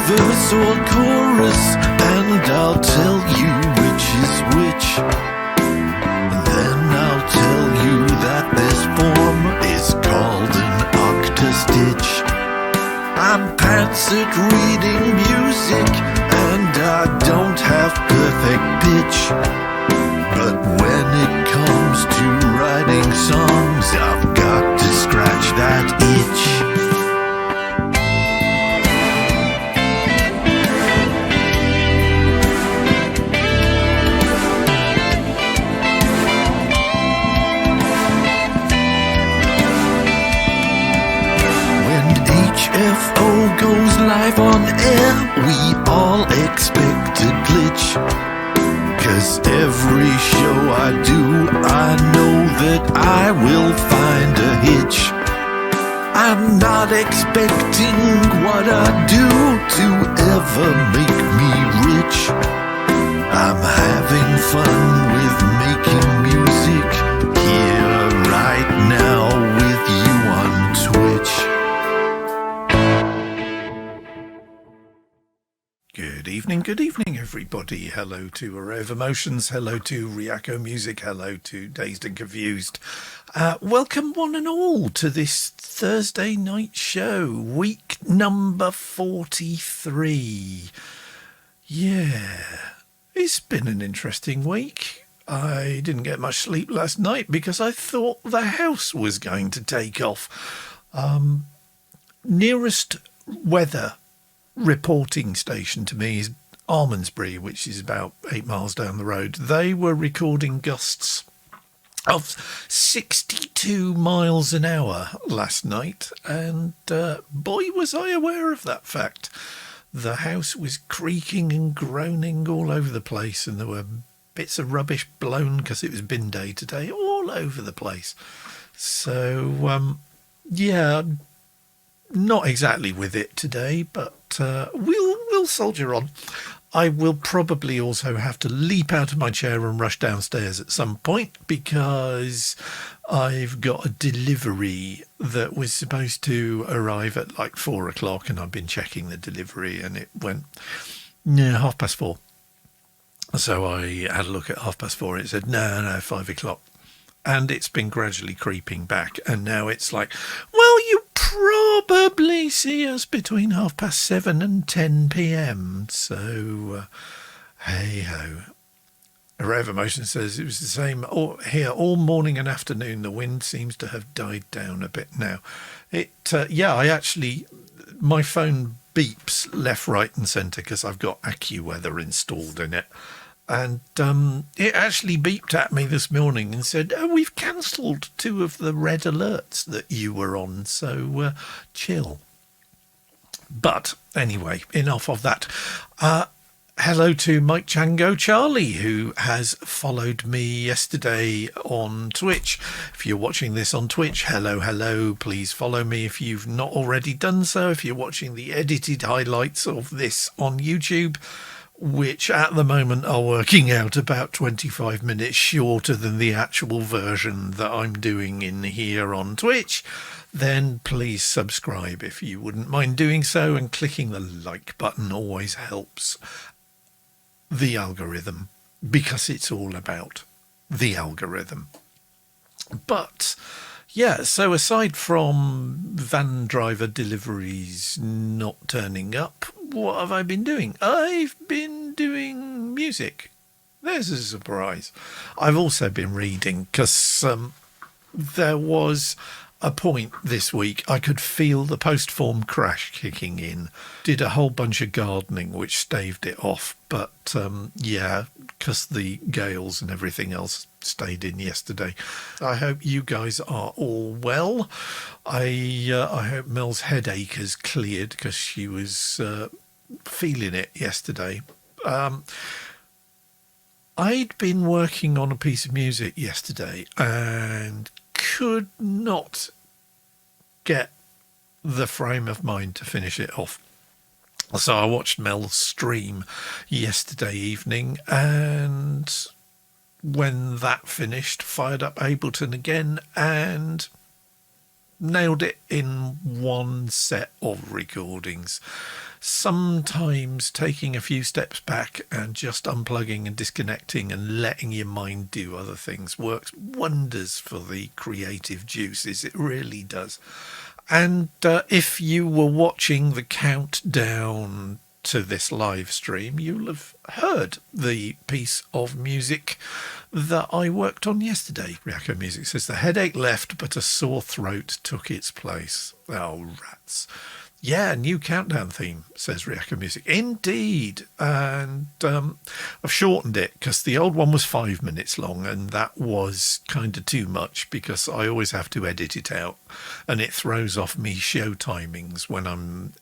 verse or chorus, and I'll tell you which is which. Then I'll tell you that this form is called an octastitch. I'm pants at reading music, and I don't have perfect pitch. But when it comes to writing songs, I've got to scratch that itch. HFO goes live on air, we all expect a glitch. 'Cause every show I do, I know that I will find a hitch. I'm not expecting what I do to ever make me rich. I'm having fun with making music here right now with you on Twitch. Good evening, everybody. Hello to Array of Emotions. Hello to Ryako Music. Hello to Dazed and Confused. Welcome one and all to this Thursday night show, week number 43. Yeah, it's been an interesting week. I didn't get much sleep last night because I thought the house was going to take off. Nearest weather reporting station to me is Almondsbury, which is about 8 miles down the road. They were recording gusts of 62 miles an hour last night, and boy was I aware of that fact. The house was creaking and groaning all over the place, and there were bits of rubbish blown because it was bin day today all over the place. So yeah, not exactly with it today, but we'll soldier on. I will probably also have to leap out of my chair and rush downstairs at some point because I've got a delivery that was supposed to arrive at like 4 o'clock, and I've been checking the delivery and it went 4:30. So I had a look at 4:30. It said no, 5 o'clock. And it's been gradually creeping back, and now it's like, well, you probably see us between 7:30 and 10 p.m. So, hey-ho. Array of Emotion says it was the same here all morning and afternoon. The wind seems to have died down a bit now. My phone beeps left, right and centre because I've got AccuWeather installed in it. And it actually beeped at me this morning and said, oh, we've cancelled 2 of the red alerts that you were on, so chill. But anyway, enough of that. Hello to Mike Chango Charlie, who has followed me yesterday on Twitch. If you're watching this on Twitch, hello, please follow me if you've not already done so. If you're watching the edited highlights of this on YouTube, which at the moment are working out about 25 minutes shorter than the actual version that I'm doing in here on Twitch, then please subscribe if you wouldn't mind doing so, and clicking the like button always helps the algorithm, because it's all about the algorithm. But yeah, so aside from van driver deliveries not turning up, what have I been doing? I've been doing music. There's a surprise. I've also been reading because there was a point this week I could feel the post-form crash kicking in. Did a whole bunch of gardening which staved it off, but because the gales and everything else stayed in yesterday. I hope you guys are all well. I hope Mel's headache has cleared because she was feeling it yesterday. I'd been working on a piece of music yesterday and could not get the frame of mind to finish it off. So I watched Mel's stream yesterday evening, and when that finished, fired up Ableton again and nailed it in one set of recordings. sometimes taking a few steps back and just unplugging and disconnecting and letting your mind do other things works wonders for the creative juices. It really does. And if you were watching the countdown to this live stream, you'll have heard the piece of music that I worked on yesterday. Riako Music says, the headache left, but a sore throat took its place. Oh, rats. Yeah, new countdown theme, says Riako Music. Indeed. And I've shortened it because the old one was 5 minutes long, and that was kind of too much because I always have to edit it out, and it throws off me show timings when I'm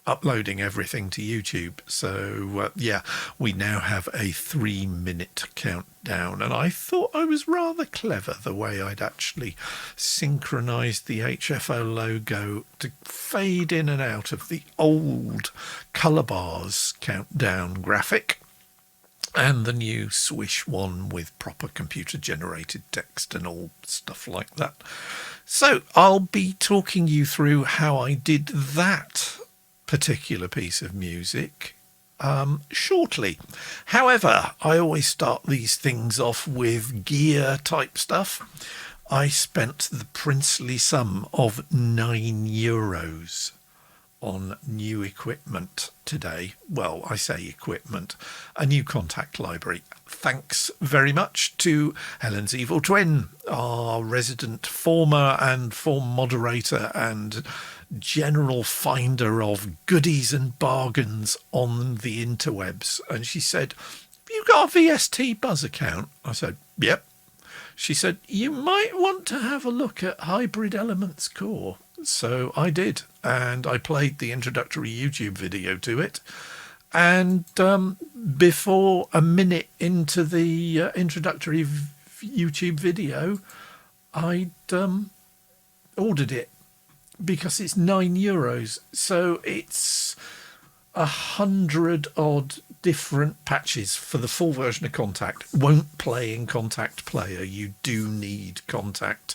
uploading everything to YouTube. So yeah, we now have a 3-minute countdown, and I thought I was rather clever the way I'd actually synchronized the HFO logo to fade in and out of the old color bars countdown graphic and the new Swish one with proper computer generated text and all stuff like that. So I'll be talking you through how I did that particular piece of music shortly. However, I always start these things off with gear type stuff. I spent the princely sum of €9 on new equipment today. Well, I say equipment, a new Kontakt library. Thanks very much to Helen's Evil Twin, our resident former moderator and general finder of goodies and bargains on the interwebs. And she said, have you got a VST Buzz account? I said, yep. She said, you might want to have a look at Hybrid Elements Core. So I did, and I played the introductory YouTube video to it. And before a minute into the introductory YouTube video, I'd ordered it because it's €9. So it's 100 odd different patches for the full version of Kontakt. Won't play in Kontakt Player. You do need Kontakt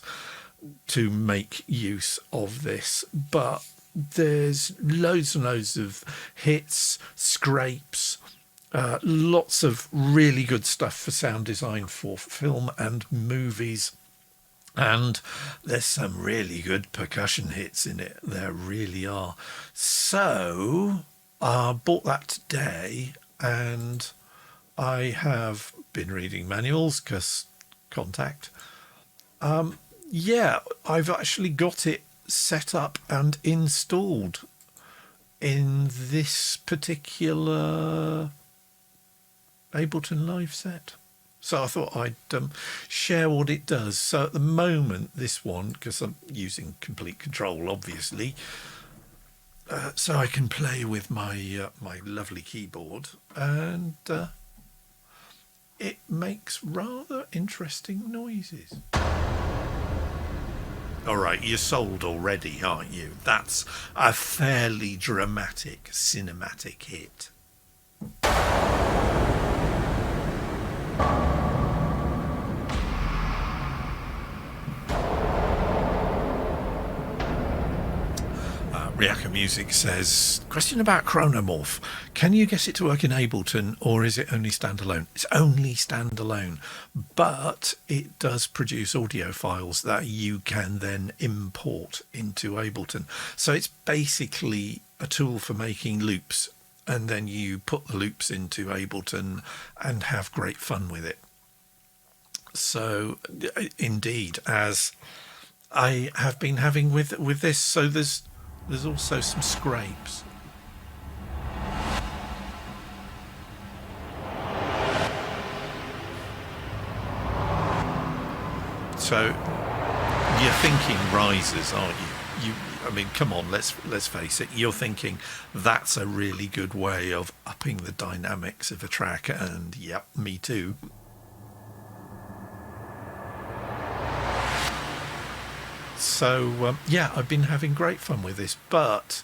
to make use of this, but there's loads and loads of hits, scrapes, lots of really good stuff for sound design for film and movies. And there's some really good percussion hits in it. There really are. So I bought that today, and I have been reading manuals because Kontakt. Yeah, I've actually got it set up and installed in this particular Ableton Live set. So I thought I'd share what it does. So at the moment, this one, because I'm using complete control, obviously, so I can play with my my lovely keyboard, and it makes rather interesting noises. All right, you're sold already, aren't you? That's a fairly dramatic, cinematic hit. Riaka Music says, question about Chronomorph. Can you get it to work in Ableton, or is it only standalone? It's only standalone, but it does produce audio files that you can then import into Ableton. So it's basically a tool for making loops, and then you put the loops into Ableton and have great fun with it. So indeed, as I have been having with this, so there's also some scrapes. So you're thinking risers, aren't you? I mean, come on, let's face it. You're thinking that's a really good way of upping the dynamics of a track, and yep, me too. So yeah, I've been having great fun with this, but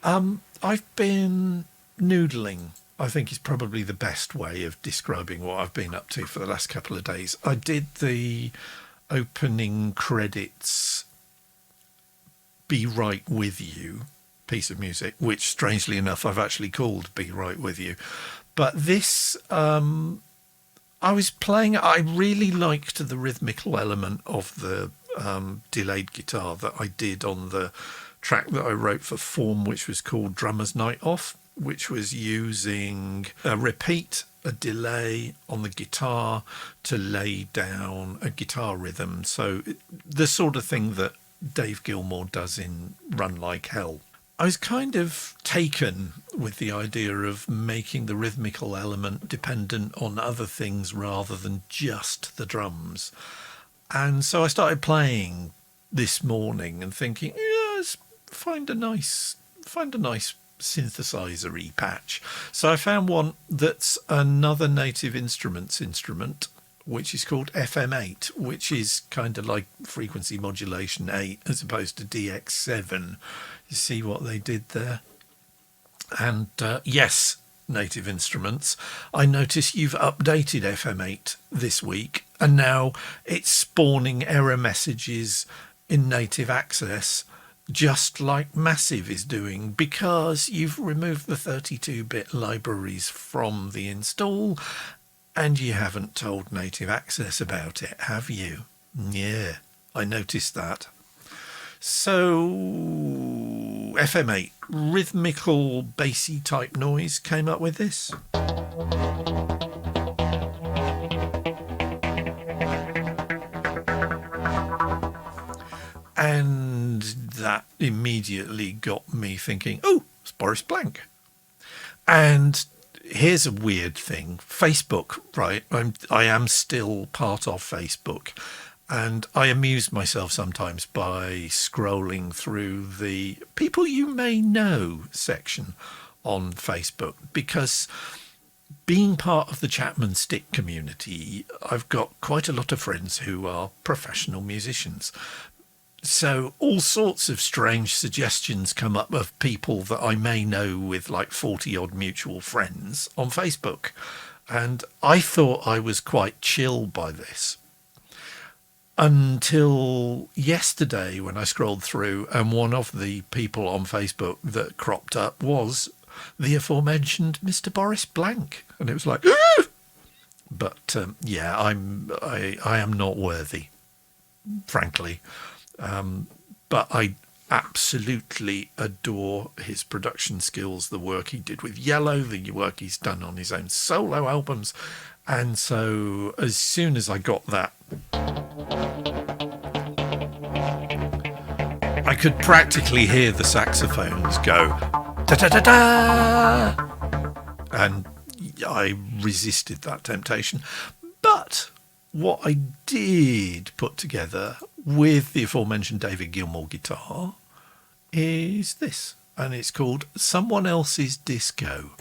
I've been noodling, I think is probably the best way of describing what I've been up to for the last couple of days. I did the opening credits Be Right With You piece of music, which strangely enough I've actually called Be Right With You. But this, I was playing, I really liked the rhythmical element of the delayed guitar that I did on the track that I wrote for Form, which was called Drummer's Night Off, which was using a repeat, a delay on the guitar to lay down a guitar rhythm. So the sort of thing that Dave Gilmour does in Run Like Hell. I was kind of taken with the idea of making the rhythmical element dependent on other things rather than just the drums. And so I started playing this morning and thinking, yeah, let's find a nice synthesizer-y patch. So I found one that's another Native Instruments instrument, which is called FM8, which is kind of like frequency modulation 8 as opposed to DX7. You see what they did there? And yes, Native Instruments, I notice you've updated FM8 this week, and now it's spawning error messages in native access, just like Massive is doing, because you've removed the 32-bit libraries from the install, and you haven't told native access about it, have you? Yeah, I noticed that. So FM8, rhythmical bassy type noise, came up with this. And that immediately got me thinking, oh, it's Boris Blank. And here's a weird thing. Facebook, right? I am still part of Facebook. And I amuse myself sometimes by scrolling through the people you may know section on Facebook, because being part of the Chapman Stick community, I've got quite a lot of friends who are professional musicians. So all sorts of strange suggestions come up of people that I may know with like 40 odd mutual friends on Facebook. And I thought I was quite chill by this, until yesterday when I scrolled through and one of the people on Facebook that cropped up was the aforementioned Mr. Boris Blank. And it was like, ah! But yeah, I am not worthy, frankly. But I absolutely adore his production skills, the work he did with Yellow, the work he's done on his own solo albums. And so as soon as I got that, I could practically hear the saxophones go da da da da, and I resisted that temptation. But what I did put together with the aforementioned David Gilmour guitar is this, and it's called Someone Else's Disco.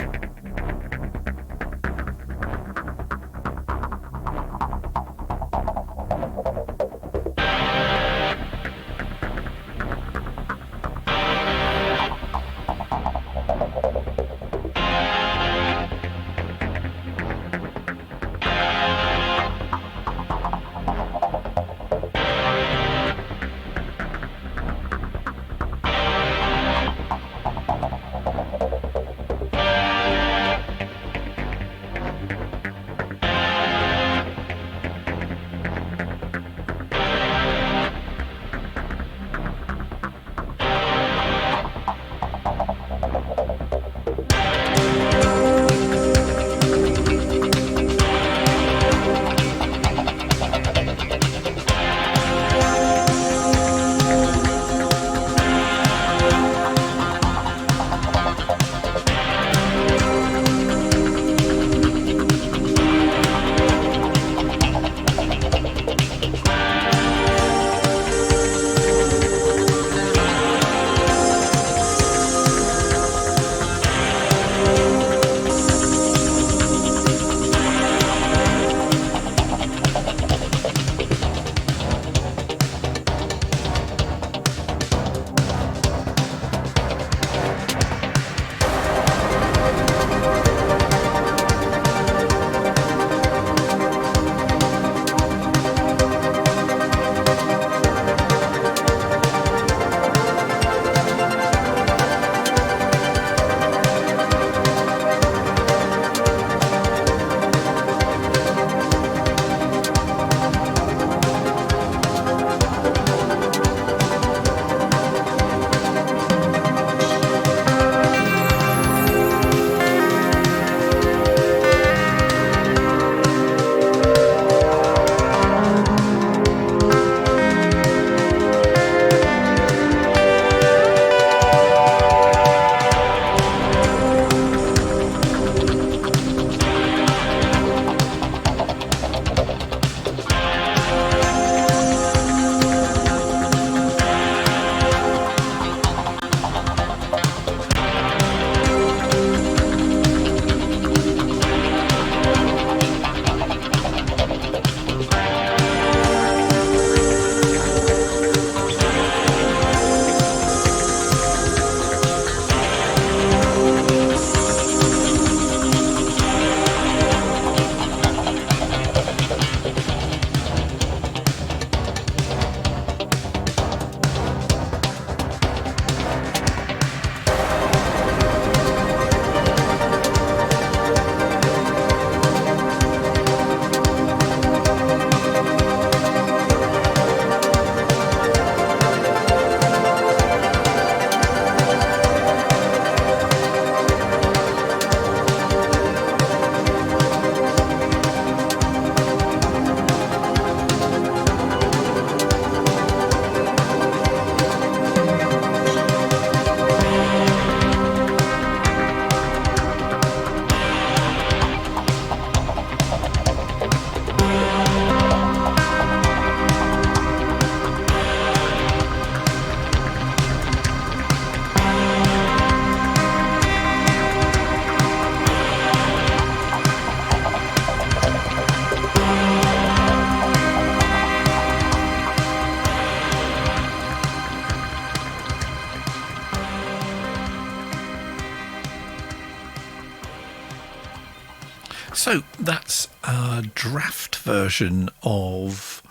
So that's a draft version of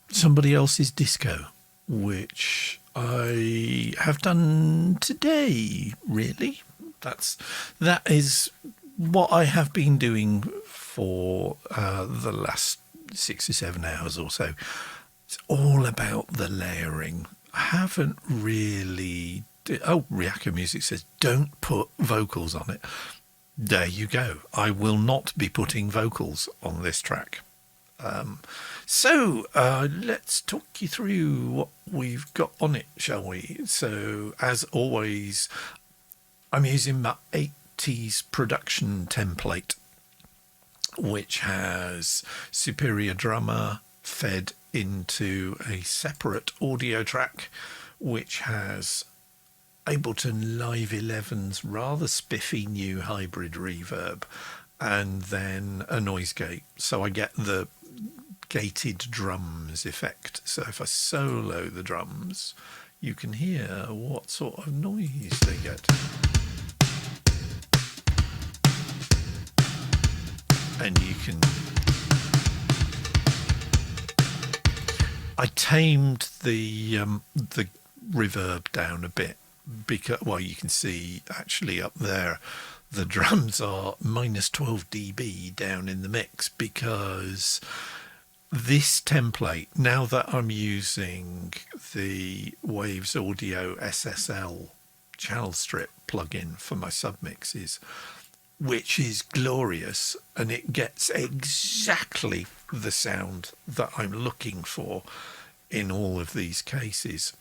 Somebody Else's Disco, which I have done today, really. That is what I have been doing for the last 6 or 7 hours or so. It's all about the layering. I haven't really... Riaka Music says, don't put vocals on it. There you go. I will not be putting vocals on this track. So let's talk you through what we've got on it, shall we? So, as always, I'm using my 80s production template, which has Superior Drummer fed into a separate audio track, which has Ableton Live 11's rather spiffy new hybrid reverb, and then a noise gate. So I get the gated drums effect. So if I solo the drums, you can hear what sort of noise they get. And you can... I tamed the reverb down a bit because, well, you can see actually up there the drums are minus 12 dB down in the mix, because this template, now that I'm using the Waves Audio SSL channel strip plugin for my submixes, which is glorious, and it gets exactly the sound that I'm looking for in all of these cases.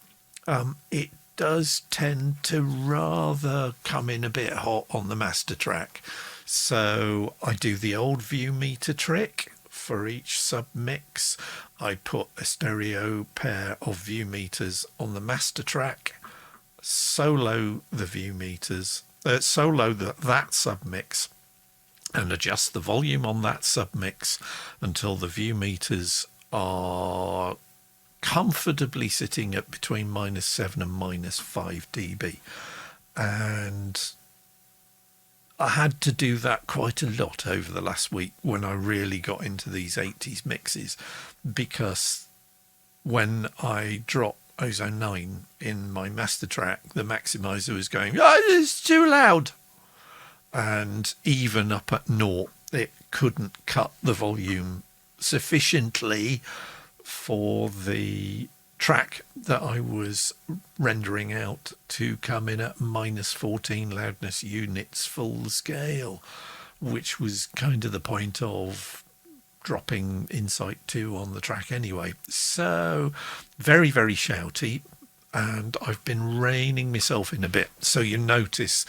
It does tend to rather come in a bit hot on the master track. So I do the old view meter trick for each submix. I put a stereo pair of view meters on the master track, solo the view meters, that submix, and adjust the volume on that submix until the view meters are comfortably sitting at between -7 and -5 dB. And I had to do that quite a lot over the last week when I really got into these 80s mixes, because when I drop Ozone 9 in my master track, the maximizer was going, "Oh, it's too loud." And even up at 0, it couldn't cut the volume sufficiently for the track that I was rendering out to come in at -14 loudness units full scale, which was kind of the point of dropping Insight 2 on the track anyway. So very, very shouty, and I've been reining myself in a bit. So you notice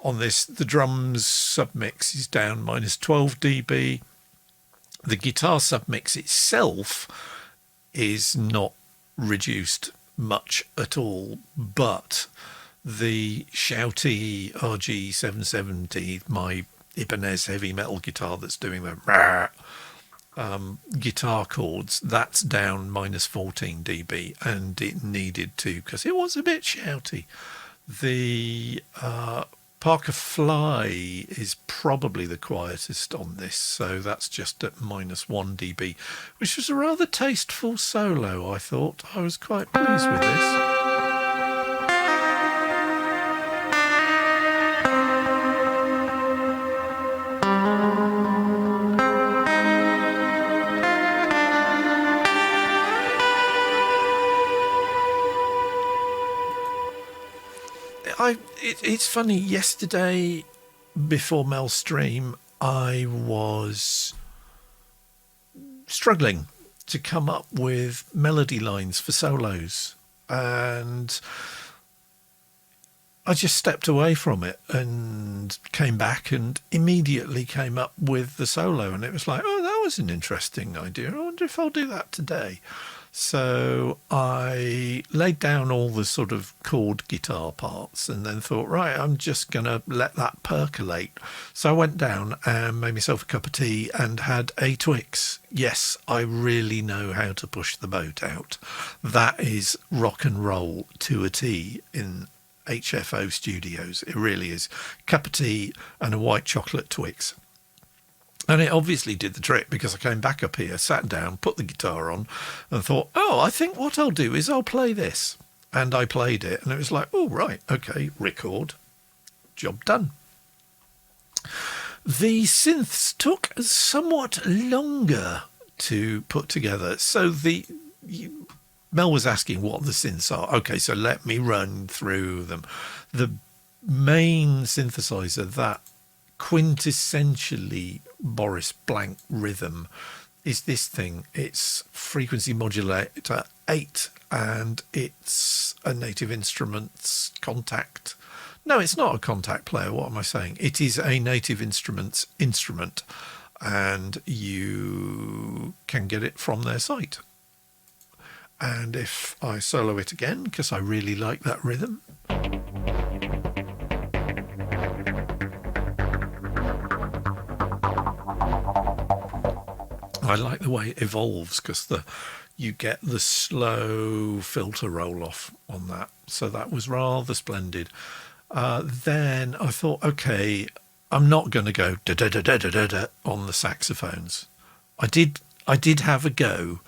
on this, the drums submix is down -12 dB. The guitar submix itself is not reduced much at all, but the shouty RG770, my Ibanez heavy metal guitar that's doing the guitar chords, that's down -14 dB, and it needed to, because it was a bit shouty. The Parker Fly is probably the quietest on this, so that's just at -1 dB, which was a rather tasteful solo, I thought. I was quite pleased with this. It's funny, yesterday before Melstream, I was struggling to come up with melody lines for solos, and I just stepped away from it and came back and immediately came up with the solo, and it was like, oh, that was an interesting idea. I wonder if I'll do that today. So I laid down all the sort of chord guitar parts and then thought, right, I'm just going to let that percolate. So I went down and made myself a cup of tea and had a Twix. Yes, I really know how to push the boat out. That is rock and roll to a T in HFO studios. It really is. Cup of tea and a white chocolate Twix. And it obviously did the trick, because I came back up here, sat down, put the guitar on and thought, oh, I think what I'll do is I'll play this. And I played it and it was like, oh, right, okay, record, job done. The synths took somewhat longer to put together. So Mel was asking what the synths are. Okay, so let me run through them. The main synthesizer, that quintessentially Boris Blank rhythm, is this thing. It's frequency modulator 8, and it's a Native Instruments Kontakt. No, it's not a Kontakt player. What am I saying? It is a Native Instruments instrument, and you can get it from their site. And if I solo it again, because I really like that rhythm. I like the way it evolves, because you get the slow filter roll off on that. So that was rather splendid. Then I thought, okay, I'm not going to go da da da da da da da on the saxophones. I did have a go,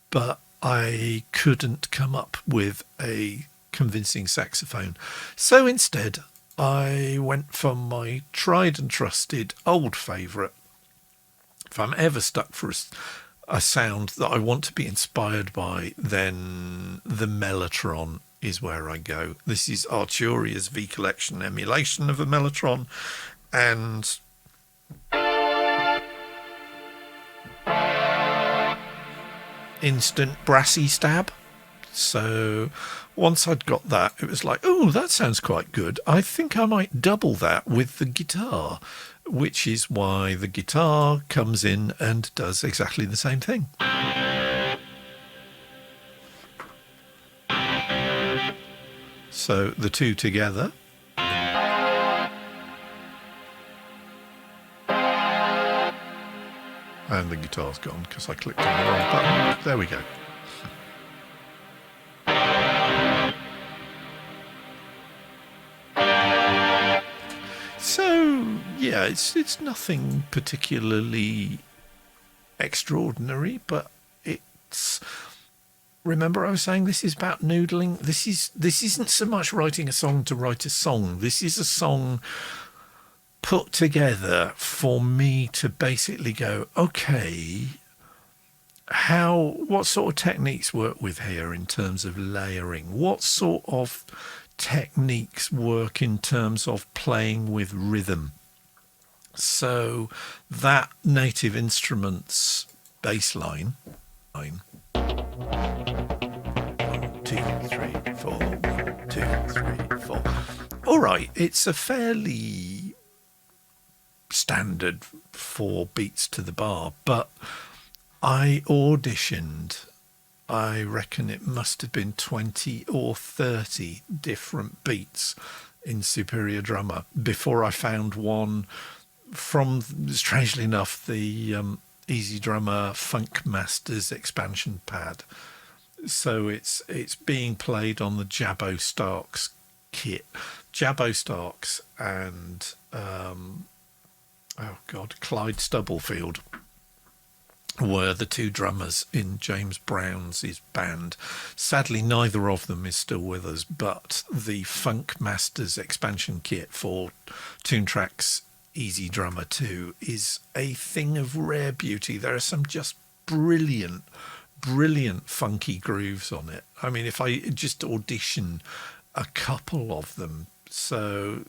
but I couldn't come up with a convincing saxophone. So instead, I went for my tried and trusted old favourite. If I'm ever stuck for a sound that I want to be inspired by, then the Melotron is where I go. This is Arturia's V Collection emulation of a Melotron, and instant brassy stab. So once I'd got that, it was like, oh, that sounds quite good. I think I might double that with the guitar, which is why the guitar comes in and does exactly the same thing. So the two together. And the guitar's gone because I clicked on the wrong button. There we go. So, yeah, it's nothing particularly extraordinary, but it's... Remember I was saying this is about noodling? This isn't so much writing a song to write a song. This is a song put together for me to basically go, okay, what sort of techniques work with here in terms of layering? What sort of techniques work in terms of playing with rhythm? So that Native Instruments bass line, 1, 2, 3, 4, 1, 2, 3, 4. All right, it's a fairly standard 4 beats to the bar, but I auditioned, I reckon it must have been 20 or 30 different beats in Superior Drummer before I found one from, strangely enough, the Easy Drummer Funk Masters expansion pad. So it's being played on the Jabbo Starks kit. Jabbo Starks and Clyde Stubblefield were the two drummers in James Brown's band. Sadly, neither of them is still with us, but the Funk Masters expansion kit for Toontrack's Easy Drummer 2 is a thing of rare beauty. There are some just brilliant funky grooves on it. I mean, if I just audition a couple of them, so...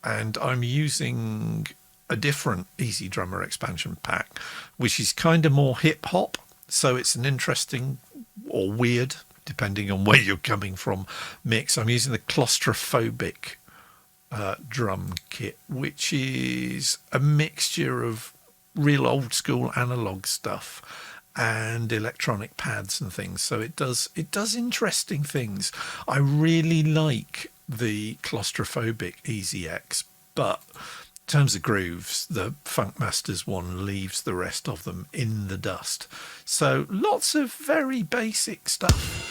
And I'm using a different Easy Drummer expansion pack, which is kind of more hip hop. So it's an interesting or weird, depending on where you're coming from, mix. I'm using the Claustrophobic drum kit, which is a mixture of real old school analog stuff and electronic pads and things. So it does interesting things. I really like the Claustrophobic Easy X, but in terms of grooves, the Funk Masters one leaves the rest of them in the dust. So lots of very basic stuff.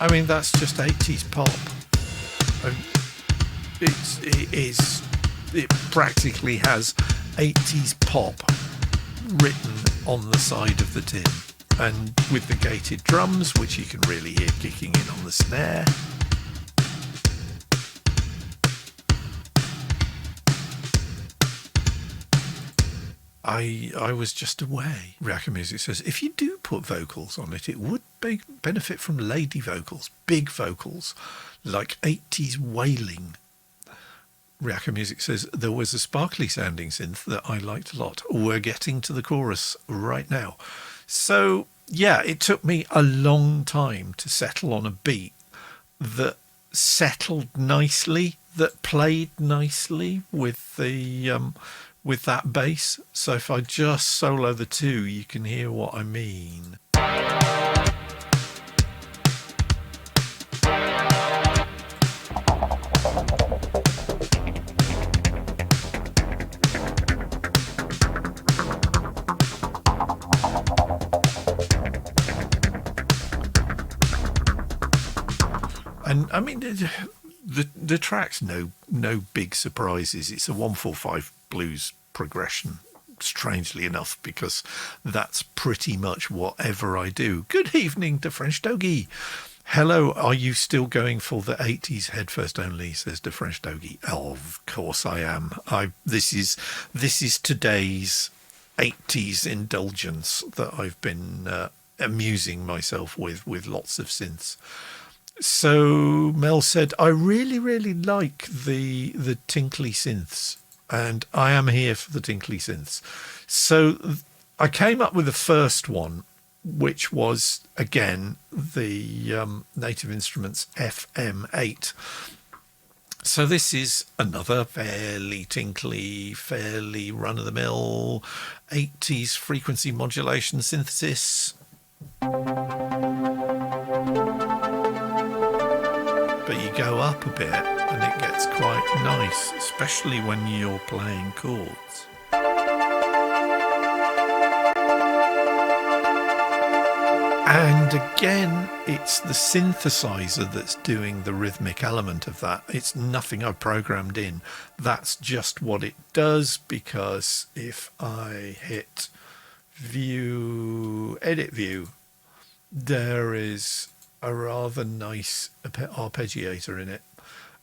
I mean, that's just 80s pop. It practically has 80s pop written on the side of the tin. And with the gated drums, which you can really hear kicking in on the snare. I was just away. Reactor Music says, if you do put vocals on it, it would benefit from lady vocals, big vocals, like 80s wailing. Reactor Music says, there was a sparkly sounding synth that I liked a lot. We're getting to the chorus right now. So, yeah, it took me a long time to settle on a beat that settled nicely, that played nicely with the with that bass. So if I just solo the two, you can hear what I mean. And I mean, the track's no big surprises. It's a 145 blues progression, strangely enough, because that's pretty much whatever I do. Good evening to French Doggy. Hello, are you still going for the 80s head first only, says the French Doggy. Oh, of course I am. This is today's 80s indulgence that I've been amusing myself with lots of synths. So Mel said, I really, really like the tinkly synths, and I am here for the tinkly synths. So I came up with the first one, which was, again, the Native Instruments FM8. So this is another fairly tinkly, fairly run-of-the-mill 80s frequency modulation synthesis. But you go up a bit and it gets quite nice, especially when you're playing chords. And again, it's the synthesizer that's doing the rhythmic element of that. It's nothing I've programmed in. That's just what it does, because if I hit view, edit view, there is a rather nice arpeggiator in it,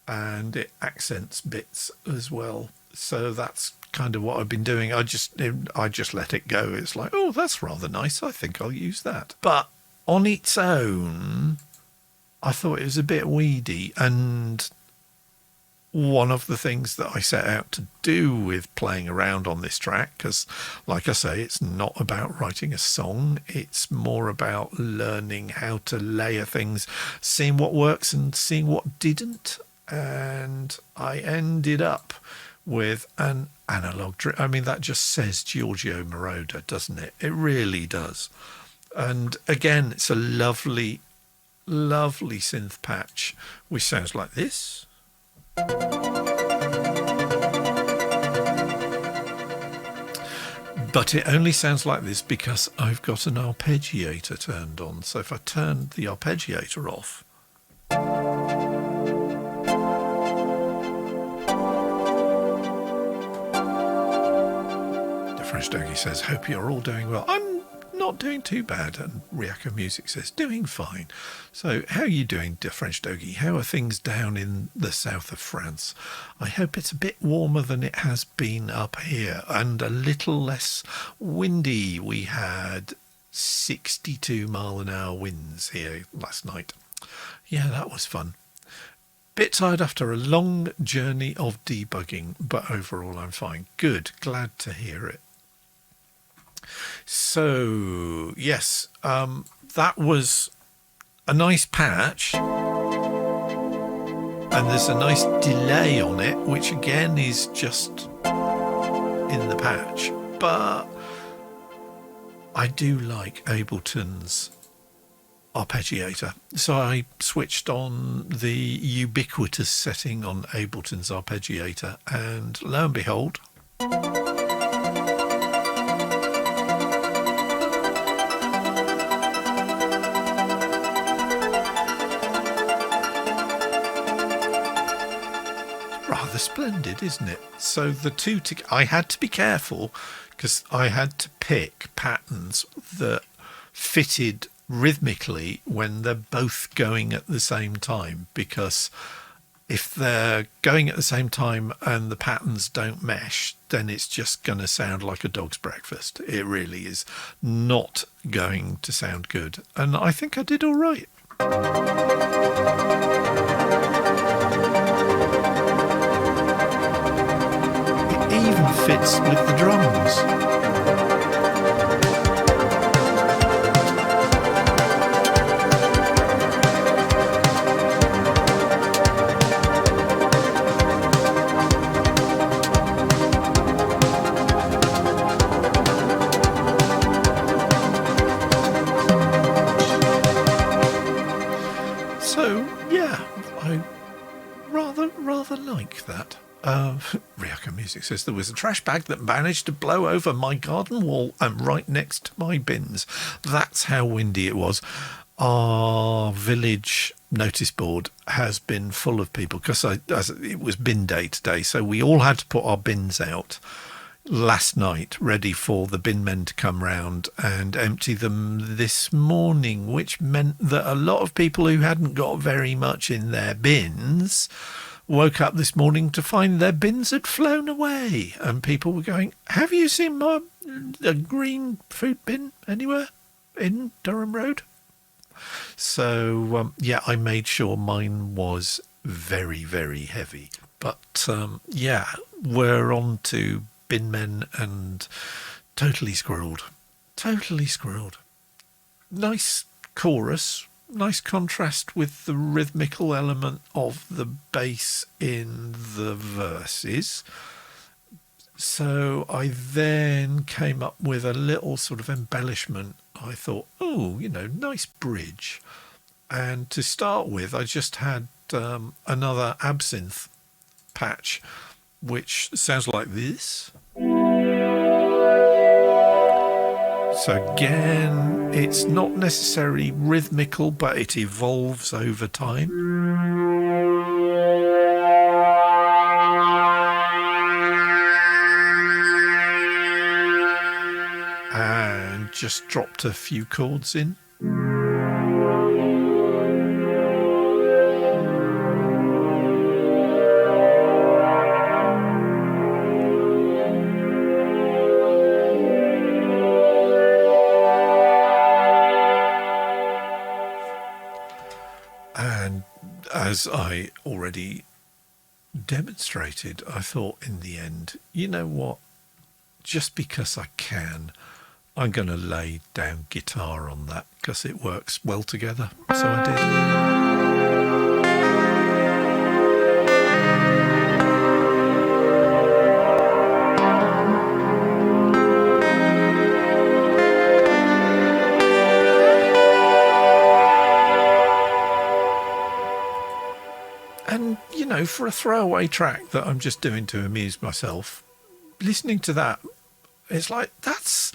and it accents bits as well. So that's kind of what I've been doing. I just let it go. It's like, oh, that's rather nice. I think I'll use that. But on its own, I thought it was a bit weedy, and one of the things that I set out to do with playing around on this track, because like I say, it's not about writing a song, it's more about learning how to layer things, seeing what works and seeing what didn't. And I ended up with an analog I mean, that just says Giorgio Moroder, doesn't it? It really does. And again, it's a lovely, lovely synth patch, which sounds like this. But it only sounds like this because I've got an arpeggiator turned on. So if I turn the arpeggiator off, the French Doggy says, hope you're all doing well. I'm not doing too bad. And Riako Music says, doing fine. So how are you doing, dear French Doggy? How are things down in the south of France? I hope it's a bit warmer than it has been up here, and a little less windy. We had 62 mile an hour winds here last night. Yeah, that was fun. Bit tired after a long journey of debugging, but overall I'm fine. Good, glad to hear it. So, yes, that was a nice patch, and there's a nice delay on it, which again is just in the patch. But I do like Ableton's arpeggiator, so I switched on the ubiquitous setting on Ableton's arpeggiator, and lo and behold, rather splendid, isn't it? So the two, I had to be careful because I had to pick patterns that fitted rhythmically when they're both going at the same time, because if they're going at the same time and the patterns don't mesh, then it's just going to sound like a dog's breakfast. It really is not going to sound good. And I think I did all right. It even fits with the drums. Like that. Ryoko Music says there was a trash bag that managed to blow over my garden wall and right next to my bins. That's how windy it was. Our village notice board has been full of people because it was bin day today, so we all had to put our bins out last night ready for the bin men to come round and empty them this morning, which meant that a lot of people who hadn't got very much in their bins woke up this morning to find their bins had flown away, and people were going, have you seen a green food bin anywhere in Durham Road? So yeah, I made sure mine was very, very heavy. But yeah, we're on to bin men and totally squirreled. Nice chorus. Nice contrast with the rhythmical element of the bass in the verses. So I then came up with a little sort of embellishment. I thought, oh, nice bridge. And to start with, I just had another absinthe patch, which sounds like this. So again, it's not necessarily rhythmical, but it evolves over time. And just dropped a few chords in. As I already demonstrated, I thought in the end, you know what, just because I can, I'm going to lay down guitar on that because it works well together. So I did. For a throwaway track that I'm just doing to amuse myself, listening to that, it's like, that's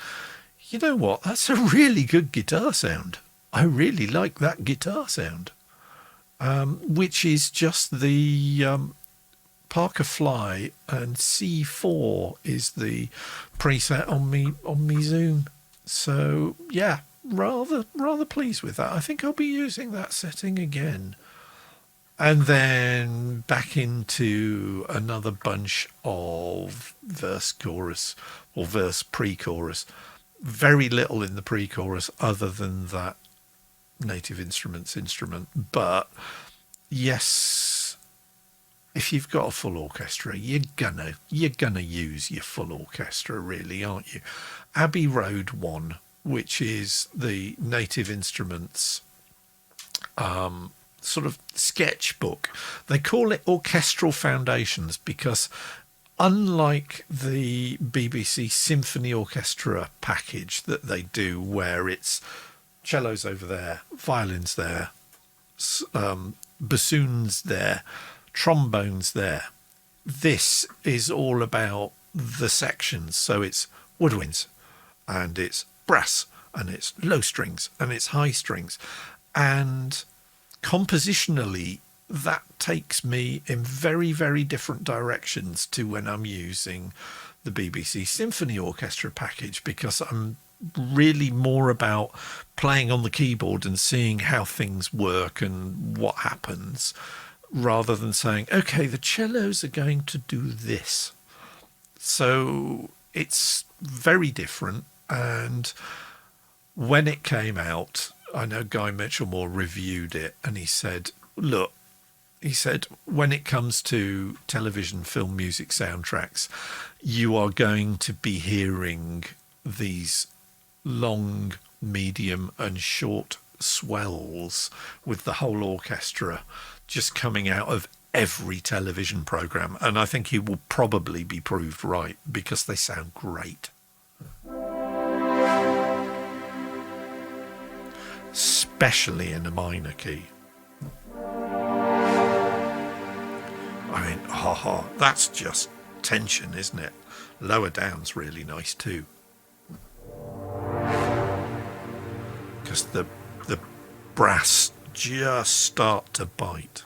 a really good guitar sound. I really like that guitar sound, which is just the Parker Fly, and C4 is the preset on me Zoom. So yeah, rather pleased with that. I think I'll be using that setting again. And then back into another bunch of verse chorus or verse pre-chorus. Very little in the pre-chorus other than that native instruments instrument. But yes, if you've got a full orchestra, you're gonna use your full orchestra, really, aren't you? Abbey Road 1, which is the native instruments sort of sketchbook. They call it Orchestral Foundations because unlike the BBC Symphony Orchestra package that they do, where it's cellos over there, violins there, bassoons there, trombones there, this is all about the sections. So it's woodwinds and it's brass and it's low strings and it's high strings, and compositionally that takes me in very, very different directions to when I'm using the BBC Symphony Orchestra package, because I'm really more about playing on the keyboard and seeing how things work and what happens, rather than saying, okay, the cellos are going to do this. So it's very different. And when it came out, I know Guy Mitchellmore reviewed it, and he said, look, he said, when it comes to television, film, music, soundtracks, you are going to be hearing these long, medium and short swells with the whole orchestra just coming out of every television program. And I think he will probably be proved right, because they sound great. Especially in a minor key. I mean, that's just tension, isn't it? Lower down's really nice too. Because the brass just start to bite.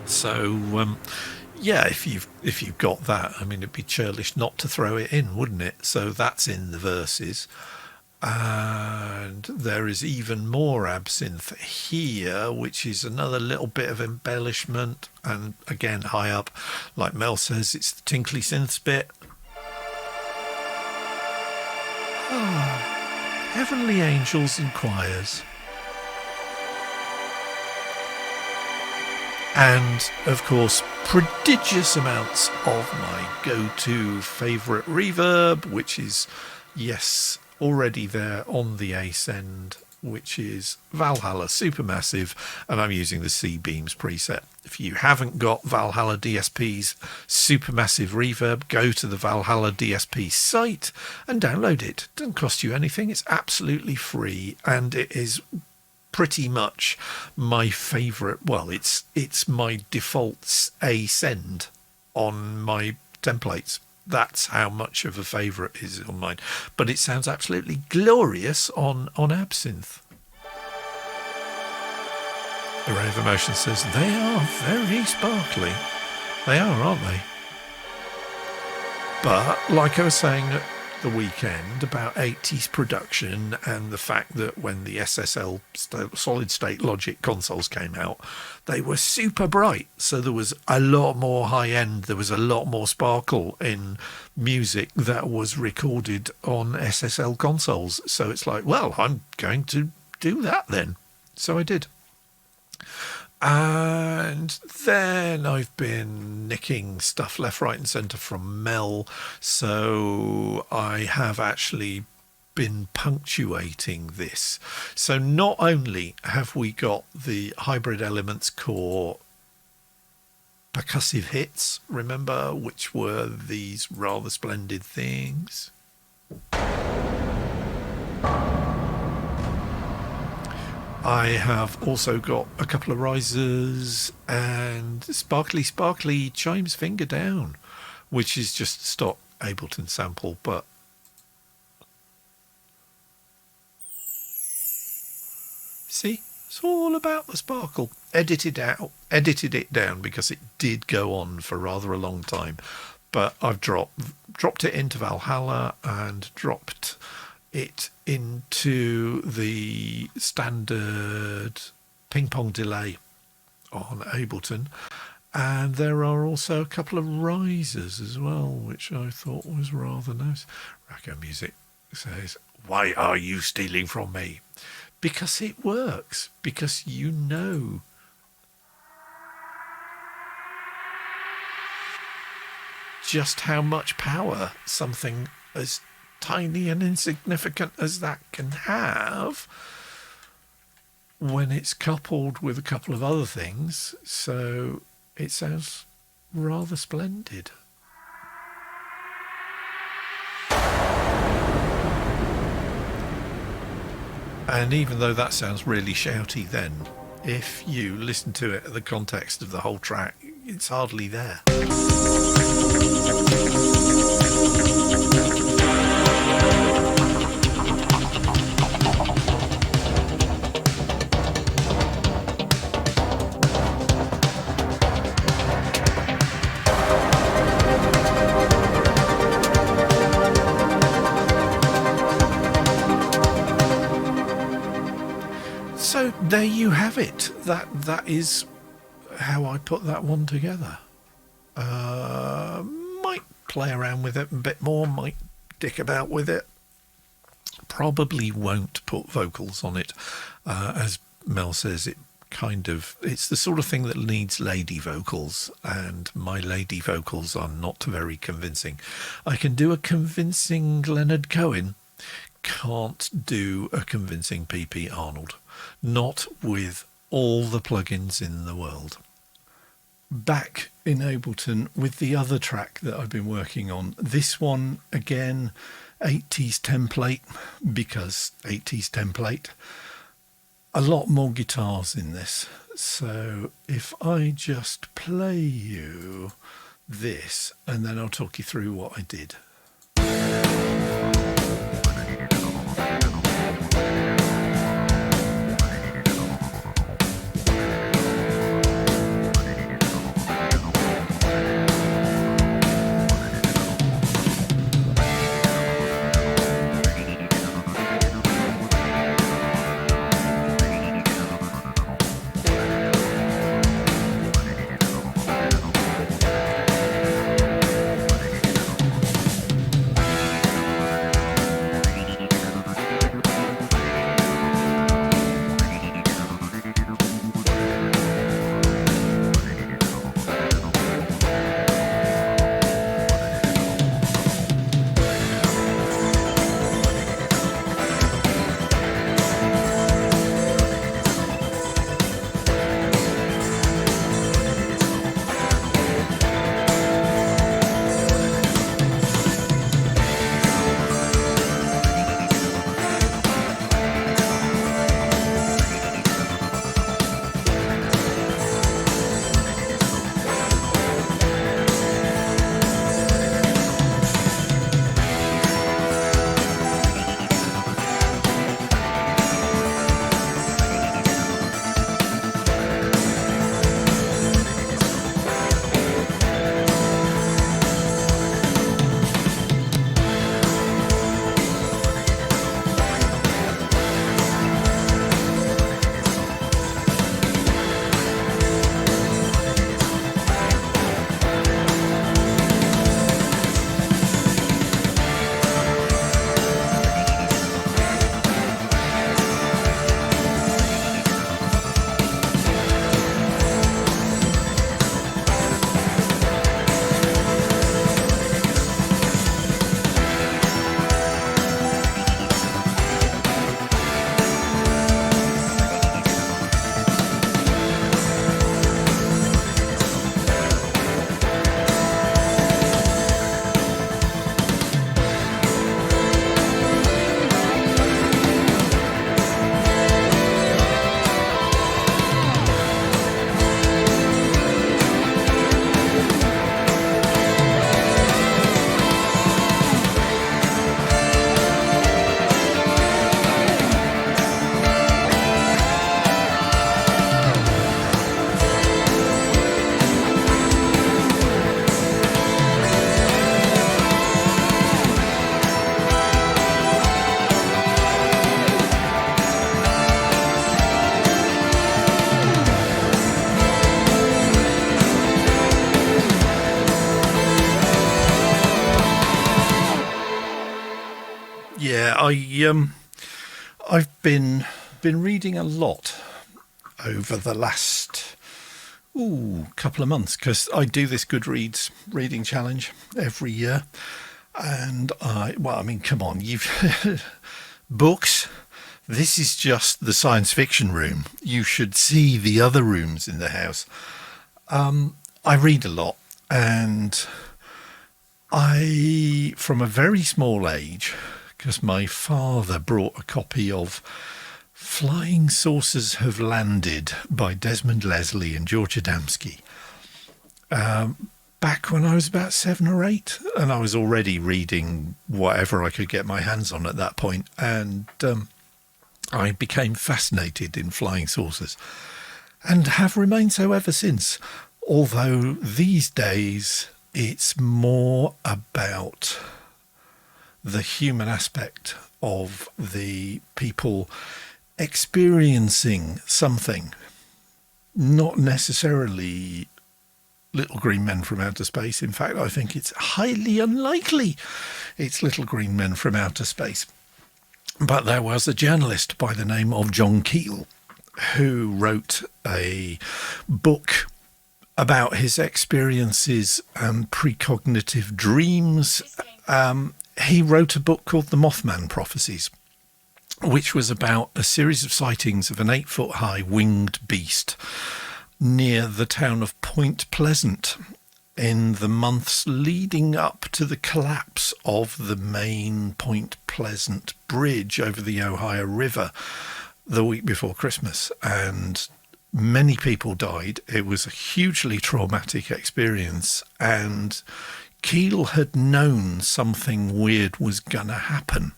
So, yeah, if you've got that, I mean, it'd be churlish not to throw it in, wouldn't it? So that's in the verses. And there is even more absinthe here, which is another little bit of embellishment. And again, high up, like Mel says, it's the tinkly synths bit. Oh, heavenly angels and choirs. And, of course, prodigious amounts of my go-to favourite reverb, which is, yes, already there on the Ascend, which is Valhalla Supermassive, and I'm using the C-Beams preset. If you haven't got Valhalla DSP's Supermassive reverb, go to the Valhalla DSP site and download it. It doesn't cost you anything. It's absolutely free, and it is pretty much my favourite. Well, it's my default Ascend on my templates. That's how much of a favourite it is on mine. But it sounds absolutely glorious on Absinthe. The Ray of Emotion says, they are very sparkly. They are, aren't they? But, like I was saying at the weekend about 80s production, and the fact that when the SSL solid state logic consoles came out, they were super bright, so there was a lot more high end, there was a lot more sparkle in music that was recorded on SSL consoles. So it's like, well, I'm going to do that then. So I did. And then I've been nicking stuff left, right and centre from Mel. So I have actually been punctuating this. So not only have we got the Hybrid Elements Core percussive hits, remember, which were these rather splendid things. I have also got a couple of risers and sparkly chimes finger down, which is just a stock Ableton sample, but see, it's all about the sparkle. Edited it down because it did go on for rather a long time, but I've dropped it into Valhalla and dropped it into the standard ping pong delay on Ableton, and there are also a couple of risers as well, which I thought was rather nice. Racco Music says, why are you stealing from me? Because it works, because you know just how much power something as tiny and insignificant as that can have when it's coupled with a couple of other things. So it sounds rather splendid. And even though that sounds really shouty, then if you listen to it in the context of the whole track, it's hardly there. there you have it. That is how I put that one together. Might play around with it a bit more, might dick about with it. Probably won't put vocals on it. As Mel says, it's the sort of thing that needs lady vocals, and my lady vocals are not very convincing. I can do a convincing Leonard Cohen, can't do a convincing PP Arnold. Not with all the plugins in the world. Back in Ableton with the other track that I've been working on. This one, again, 80s template, because 80s template. A lot more guitars in this. So if I just play you this, and then I'll talk you through what I did. Yeah, I've been reading a lot over the last couple of months, because I do this Goodreads reading challenge every year, and come on, you've books. This is just the science fiction room. You should see the other rooms in the house. I read a lot, and I, from a very small age, because my father brought a copy of Flying Saucers Have Landed by Desmond Leslie and George Adamski, back when I was about 7 or 8, and I was already reading whatever I could get my hands on at that point, and I became fascinated in flying saucers and have remained so ever since, although these days it's more about the human aspect of the people experiencing something, not necessarily little green men from outer space. In fact, I think it's highly unlikely it's little green men from outer space. But there was a journalist by the name of John Keel who wrote a book about his experiences and precognitive dreams. He wrote a book called The Mothman Prophecies, which was about a series of sightings of an 8-foot-high winged beast near the town of Point Pleasant in the months leading up to the collapse of the main Point Pleasant bridge over the Ohio River the week before Christmas. And many people died. It was a hugely traumatic experience, and Keel had known something weird was going to happen.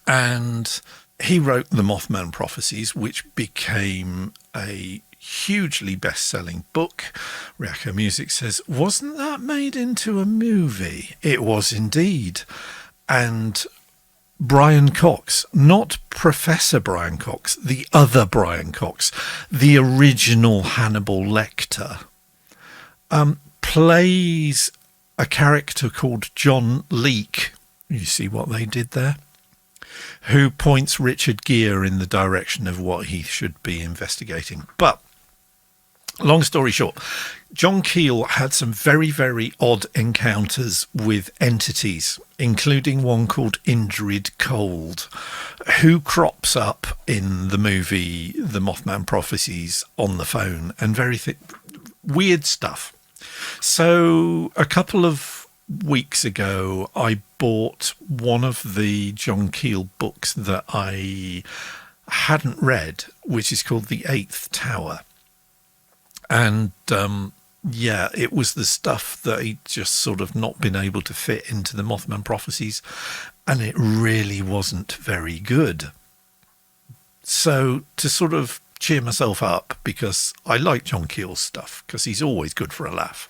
And he wrote The Mothman Prophecies, which became a hugely best-selling book. Reacco Music says, wasn't that made into a movie? It was indeed. And Brian Cox, not Professor Brian Cox, the other Brian Cox, the original Hannibal Lecter, plays a character called John Leake. You see what they did there? Who points Richard Gere in the direction of what he should be investigating. But long story short, John Keel had some very, very odd encounters with entities, including one called Indrid Cold, who crops up in the movie The Mothman Prophecies on the phone, and very weird stuff. So a couple of weeks ago, I bought one of the John Keel books that I hadn't read, which is called The Eighth Tower. And it was the stuff that he'd just sort of not been able to fit into the Mothman Prophecies, and it really wasn't very good. So to sort of cheer myself up, because I like John Keel's stuff, because he's always good for a laugh,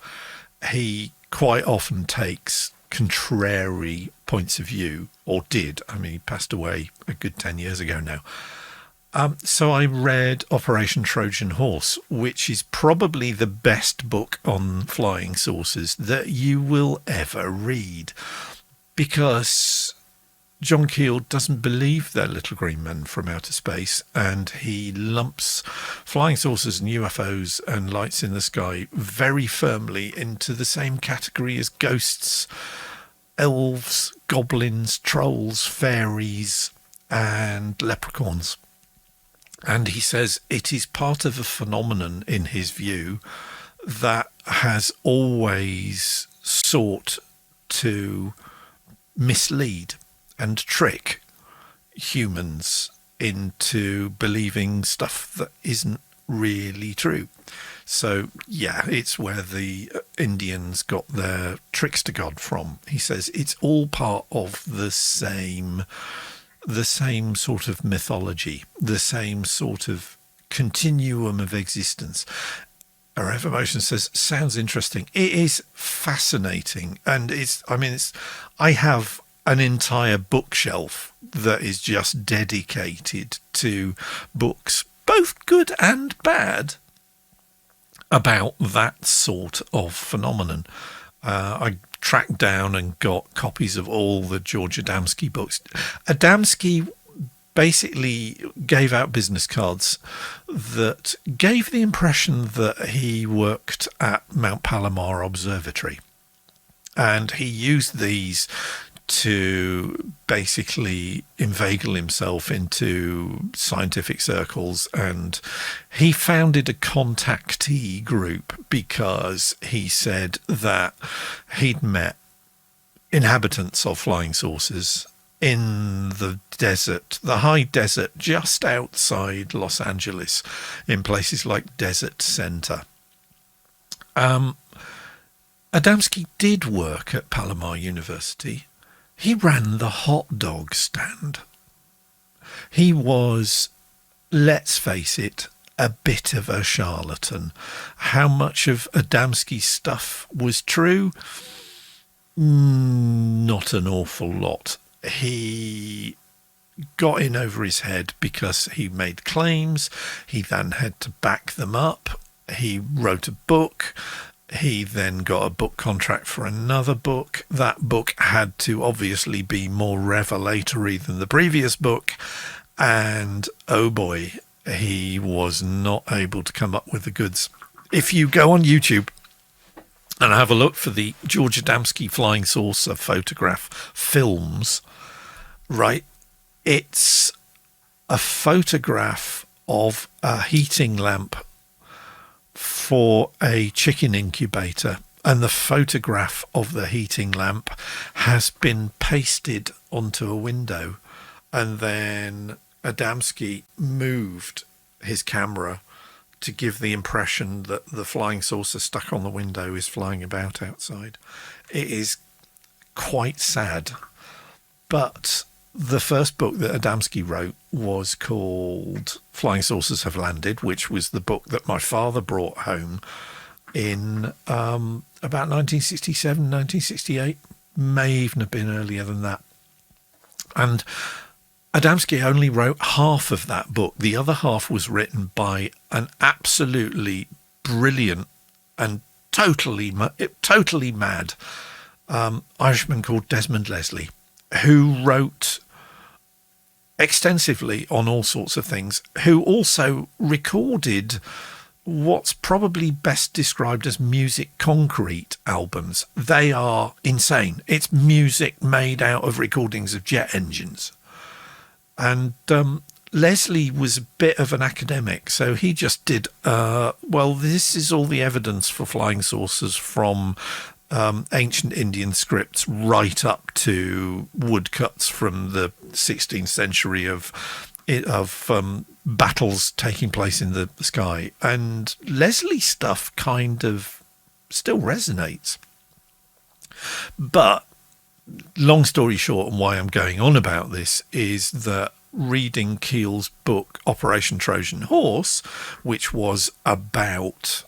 he quite often takes contrary points of view, or did. I mean, he passed away a good 10 years ago now. So I read Operation Trojan Horse, which is probably the best book on flying saucers that you will ever read, because John Keel doesn't believe they're little green men from outer space, and he lumps flying saucers and UFOs and lights in the sky very firmly into the same category as ghosts, elves, goblins, trolls, fairies, and leprechauns. And he says it is part of a phenomenon, in his view, that has always sought to mislead and trick humans into believing stuff that isn't really true. So, yeah, it's where the Indians got their trickster god from. He says it's all part of the same sort of mythology, the same sort of continuum of existence. Rev Motion says, sounds interesting. It is fascinating. And I have an entire bookshelf that is just dedicated to books, both good and bad, about that sort of phenomenon. I tracked down and got copies of all the George Adamski books. Adamski basically gave out business cards that gave the impression that he worked at Mount Palomar Observatory. And he used these to basically inveigle himself into scientific circles, and he founded a contactee group because he said that he'd met inhabitants of flying saucers in the desert, the high desert just outside Los Angeles, in places like Desert Center. Adamski did work at Palomar University. He ran the hot dog stand. He was, let's face it, a bit of a charlatan. How much of Adamski's stuff was true? Not an awful lot. He got in over his head because he made claims. He then had to back them up. He wrote a book. He then got a book contract for another book. That book had to obviously be more revelatory than the previous book. And oh boy, he was not able to come up with the goods. If you go on YouTube and have a look for the George Adamski flying saucer photograph films, right, it's a photograph of a heating lamp for a chicken incubator, and the photograph of the heating lamp has been pasted onto a window, and then Adamski moved his camera to give the impression that the flying saucer stuck on the window is flying about outside. It is quite sad. But the first book that Adamski wrote was called Flying Saucers Have Landed, which was the book that my father brought home in about 1967, 1968. May even have been earlier than that. And Adamski only wrote half of that book. The other half was written by an absolutely brilliant and totally mad Irishman called Desmond Leslie, who wrote extensively on all sorts of things, who also recorded what's probably best described as music concrete albums. They are insane. It's music made out of recordings of jet engines. And Leslie was a bit of an academic, so he just did, this is all the evidence for flying saucers from ancient Indian scripts right up to woodcuts from the 16th century of battles taking place in the sky. And Leslie's stuff kind of still resonates. But long story short, and why I'm going on about this, is that reading Keel's book Operation Trojan Horse, which was about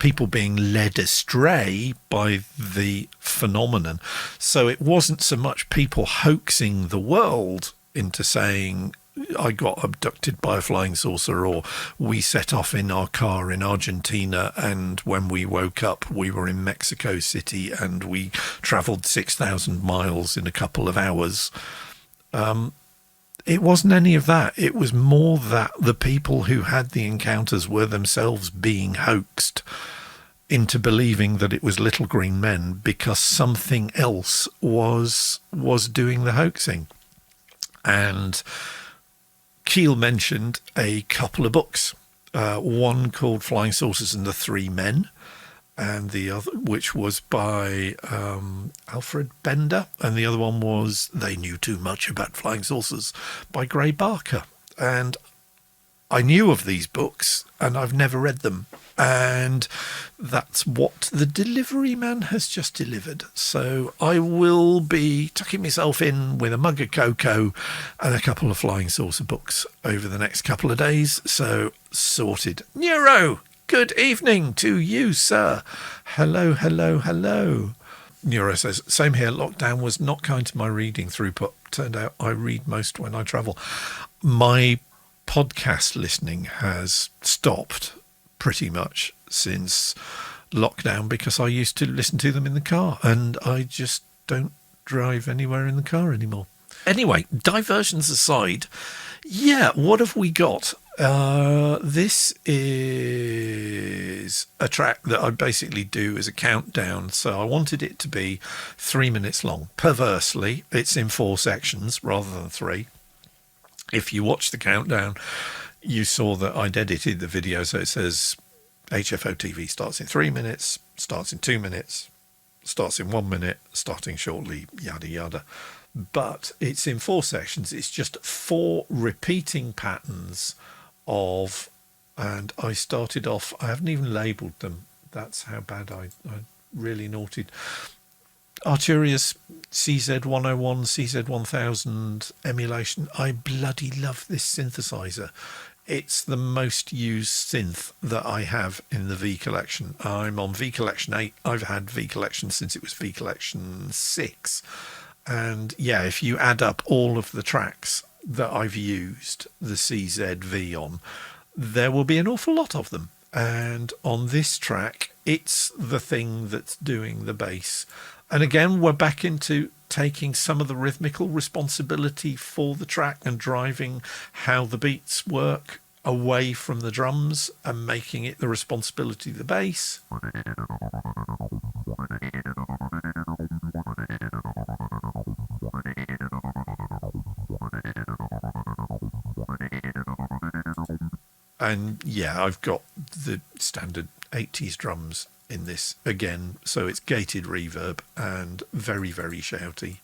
people being led astray by the phenomenon. So it wasn't so much people hoaxing the world into saying, I got abducted by a flying saucer, or we set off in our car in Argentina, and when we woke up, we were in Mexico City, and we traveled 6,000 miles in a couple of hours. It wasn't any of that. It was more that the people who had the encounters were themselves being hoaxed into believing that it was little green men because something else was doing the hoaxing. And Keel mentioned a couple of books, one called Flying Saucers and the Three Men, and the other, which was by Alfred Bender, and the other one was They Knew Too Much About Flying Saucers by Gray Barker. And I knew of these books, and I've never read them. And that's what the delivery man has just delivered. So I will be tucking myself in with a mug of cocoa and a couple of flying saucer books over the next couple of days. So sorted. Neuro, good evening to you, sir. Hello, hello, hello. Neuro says, same here. Lockdown was not kind to my reading throughput. Turned out I read most when I travel. My podcast listening has stopped pretty much since lockdown because I used to listen to them in the car, and I just don't drive anywhere in the car anymore. Anyway, diversions aside, what have we got? This is a track that I basically do as a countdown, so I wanted it to be 3 minutes long. Perversely, it's in 4 sections rather than 3. If you watch the countdown, you saw that I'd edited the video, so it says HFO TV starts in 3 minutes, starts in 2 minutes, starts in 1 minute, starting shortly, yada yada. But it's in 4 sections. It's just 4 repeating patterns of, and I started off, I haven't even labelled them. That's how bad I really naughtied. Arturius CZ101, CZ1000 emulation. I bloody love this synthesizer. It's the most used synth that I have in the V Collection. I'm on V Collection 8. I've had V Collection since it was V Collection 6. And if you add up all of the tracks that I've used the CZV on, there will be an awful lot of them. And on this track, it's the thing that's doing the bass. And again, we're back into taking some of the rhythmical responsibility for the track and driving how the beats work away from the drums and making it the responsibility of the bass. And yeah, I've got the standard 80s drums in this again, so it's gated reverb and very, very shouty.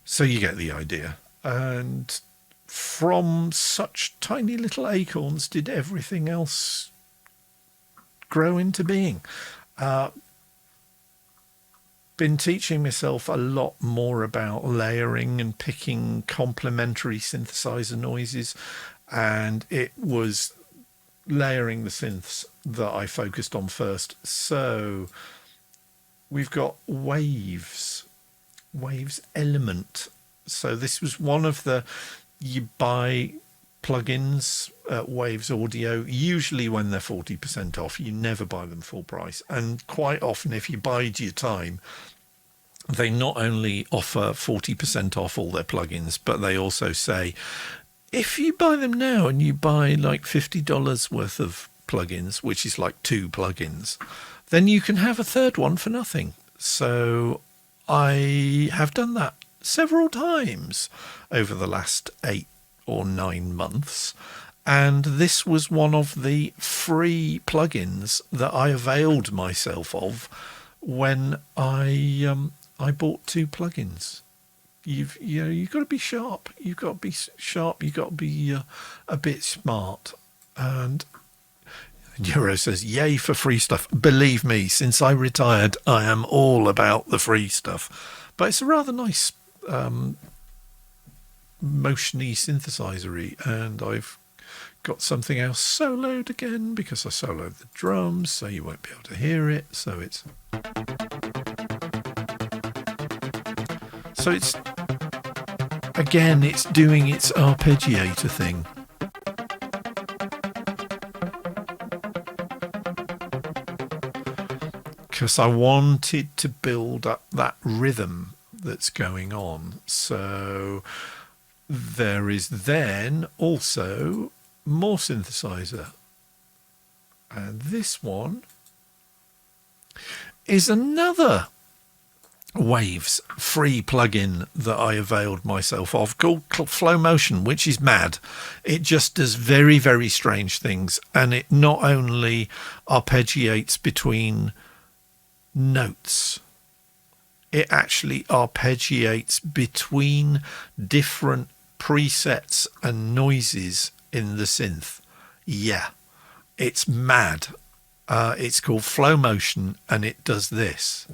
So you get the idea. And from such tiny little acorns did everything else grow into being. Been teaching myself a lot more about layering and picking complementary synthesizer noises, and it was layering the synths that I focused on first. So we've got Waves Element. So this was one of the, you buy plugins at Waves Audio, usually when they're 40% off. You never buy them full price. And quite often, if you bide your time, they not only offer 40% off all their plugins, but they also say, if you buy them now and you buy like $50 worth of plugins, which is like 2 plugins, then you can have a third one for nothing. So I have done that several times over the last 8 or 9 months, and this was one of the free plugins that I availed myself of when I bought 2 plugins. You've got to be sharp. You've got to be sharp. You've got to be a bit smart. And Euro says, yay for free stuff. Believe me, since I retired, I am all about the free stuff. But it's a rather nice motiony synthesizer-y, and I've got something else soloed again because I soloed the drums, so you won't be able to hear it. So it's again, it's doing its arpeggiator thing. Because I wanted to build up that rhythm that's going on. So there is then also more synthesizer. And this one is another Waves free plugin that I availed myself of called Flow Motion, which is mad. It just does very, very strange things. And it not only arpeggiates between notes, it actually arpeggiates between different presets and noises in the synth. Yeah, it's mad. It's called Flow Motion, and it does this.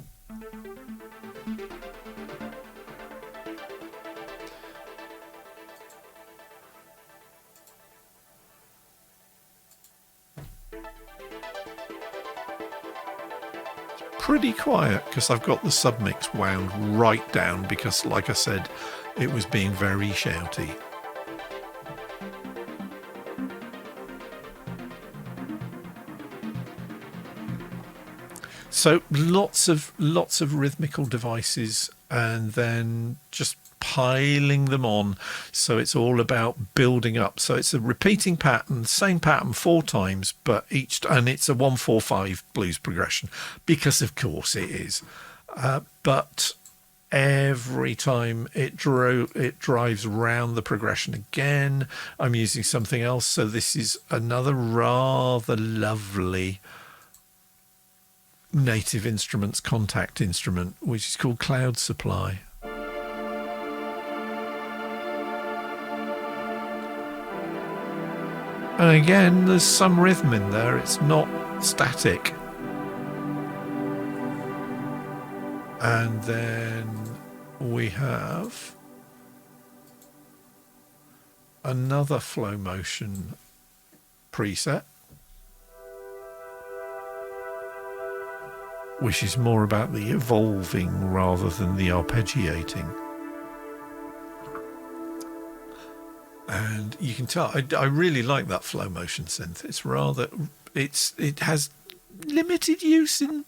Pretty quiet because I've got the submix wound right down because, like I said, it was being very shouty. So lots of rhythmical devices, and then just piling them on. So it's all about building up. So it's a repeating pattern, same pattern 4 times, but and it's a 1-4-5 blues progression because of course it is. But every time it drives round the progression again. I'm using something else. So this is another rather lovely Native Instruments Kontakt instrument, which is called Cloud Supply. And again, there's some rhythm in there. It's not static. And then we have another flow motion preset, which is more about the evolving rather than the arpeggiating. And you can tell I really like that flow motion synth. It has limited use in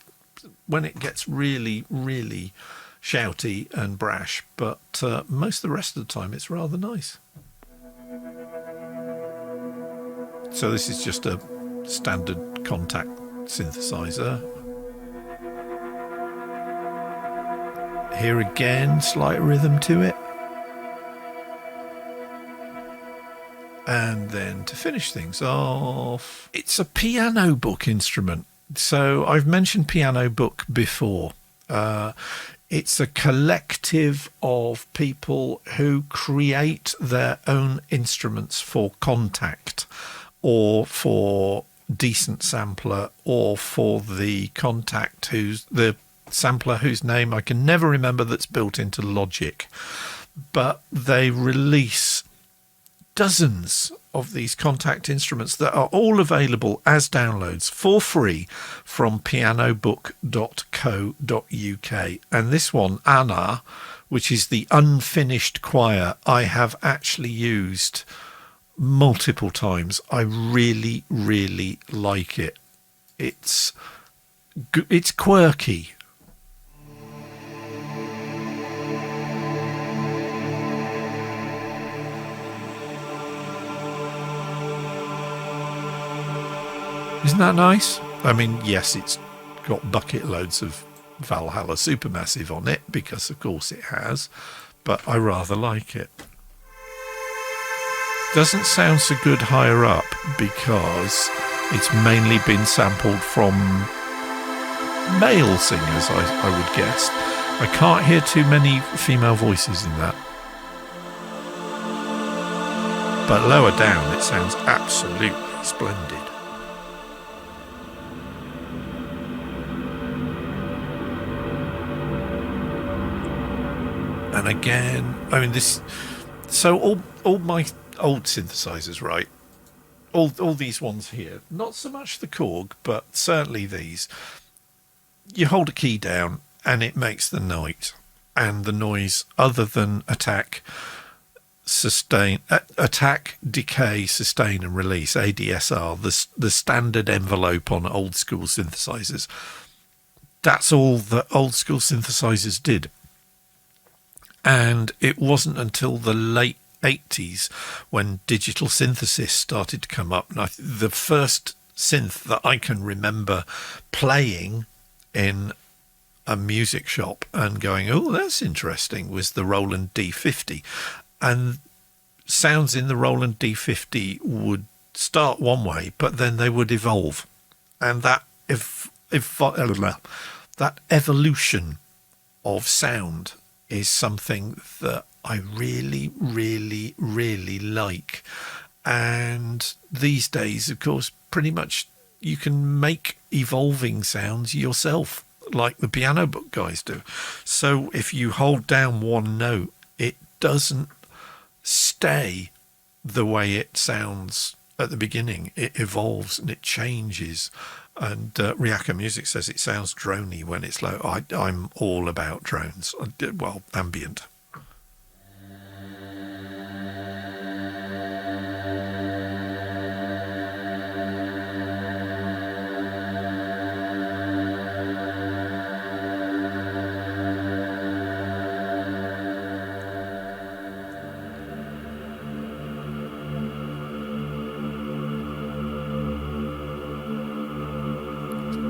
when it gets really shouty and brash, but most of the rest of the time it's rather nice. So this is just a standard Kontakt synthesizer. Here again, slight rhythm to it. And then to finish things off, it's a piano book instrument. So I've mentioned piano book before. It's a collective of people who create their own instruments for Kontakt, or for Decent Sampler, or for the Kontakt, who's the sampler whose name I can never remember, that's built into Logic. But they release dozens of these Kontakt instruments that are all available as downloads for free from pianobook.co.uk. And this one, Anna, which is the unfinished choir, I have actually used multiple times. I really like it. It's quirky. Isn't that nice? I mean, yes, it's got bucket loads of Valhalla Supermassive on it, because of course it has, but I rather like it. Doesn't sound so good higher up because it's mainly been sampled from male singers, I would guess. I can't hear too many female voices in that. But lower down it sounds absolutely splendid. And again, I mean, so all my old synthesizers, right? All these ones here, not so much the Korg, but certainly these. You hold a key down and it makes the note, and the noise, other than attack, decay, sustain, and release, ADSR, the standard envelope on old school synthesizers. That's all that old school synthesizers did. And it wasn't until the late 80s when digital synthesis started to come up. And the first synth that I can remember playing in a music shop and going, oh, that's interesting, was the Roland D50. And sounds in the Roland D50 would start one way, but then they would evolve. And that evolution of sound is something that I really like. And these days, of course, pretty much you can make evolving sounds yourself, like the piano book guys do. So if you hold down one note, it doesn't stay the way it sounds at the beginning. It evolves and it changes. And Riaka Music says it sounds droney when it's low. I'm all about drones. Well, ambient.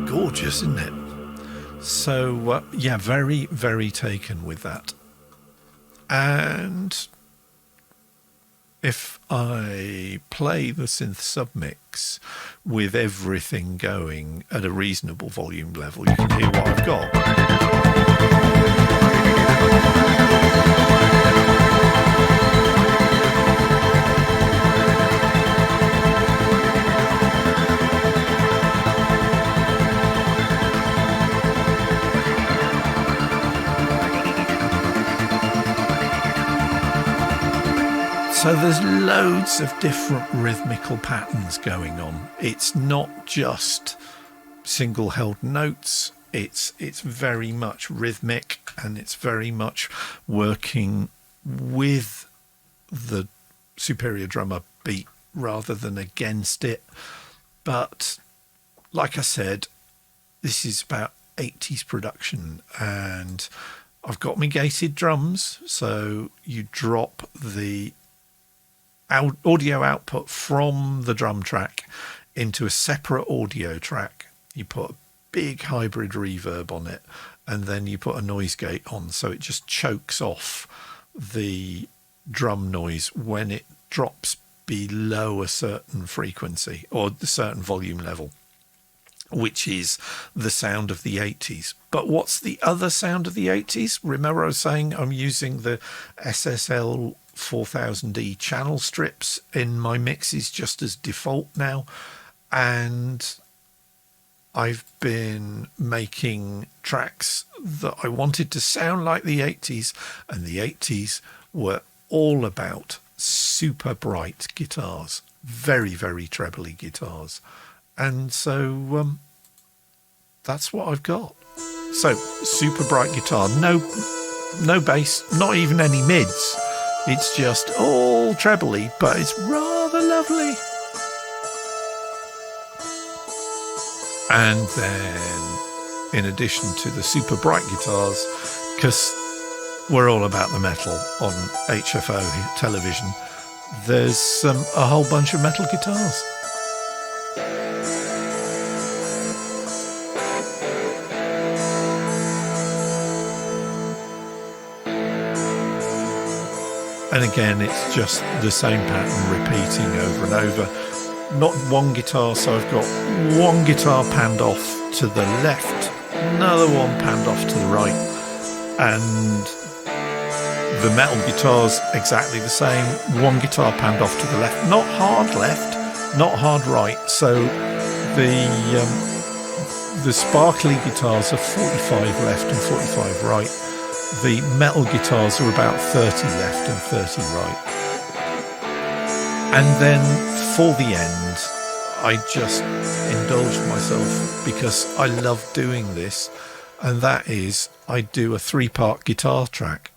Gorgeous, isn't it? So yeah, very taken with that. And if I play the synth submix with everything going at a reasonable volume level, you can hear what I've got. So there's loads of different rhythmical patterns going on. It's not just single held notes. It's very much rhythmic, and it's very much working with the superior drummer beat rather than against it. But like I said, this is about 80s production, and I've got my gated drums, so you drop the audio output from the drum track into a separate audio track. You put a big hybrid reverb on it, and then you put a noise gate on, so it just chokes off the drum noise when it drops below a certain frequency or a certain volume level, which is the sound of the 80s. But what's the other sound of the 80s? Remember I was saying I'm using the SSL 4000E channel strips in my mixes just as default now, and I've been making tracks that I wanted to sound like the 80s, and the 80s were all about super bright guitars, very, very trebly guitars. And so that's what I've got. So super bright guitar, no bass, not even any mids. It's just all trebly, but it's rather lovely. And then, in addition to the super bright guitars, because we're all about the metal on HFO television, there's a whole bunch of metal guitars. And again, it's just the same pattern repeating over and over. Not one guitar, so I've got one guitar panned off to the left, another one panned off to the right, and the metal guitar's exactly the same. One guitar panned off to the left, not hard left, not hard right. So the sparkly guitars are 45 left and 45 right. The metal guitars are about 30 left and 30 right. And then for the end, I just indulged myself because I love doing this, and that is I do a 3-part guitar track.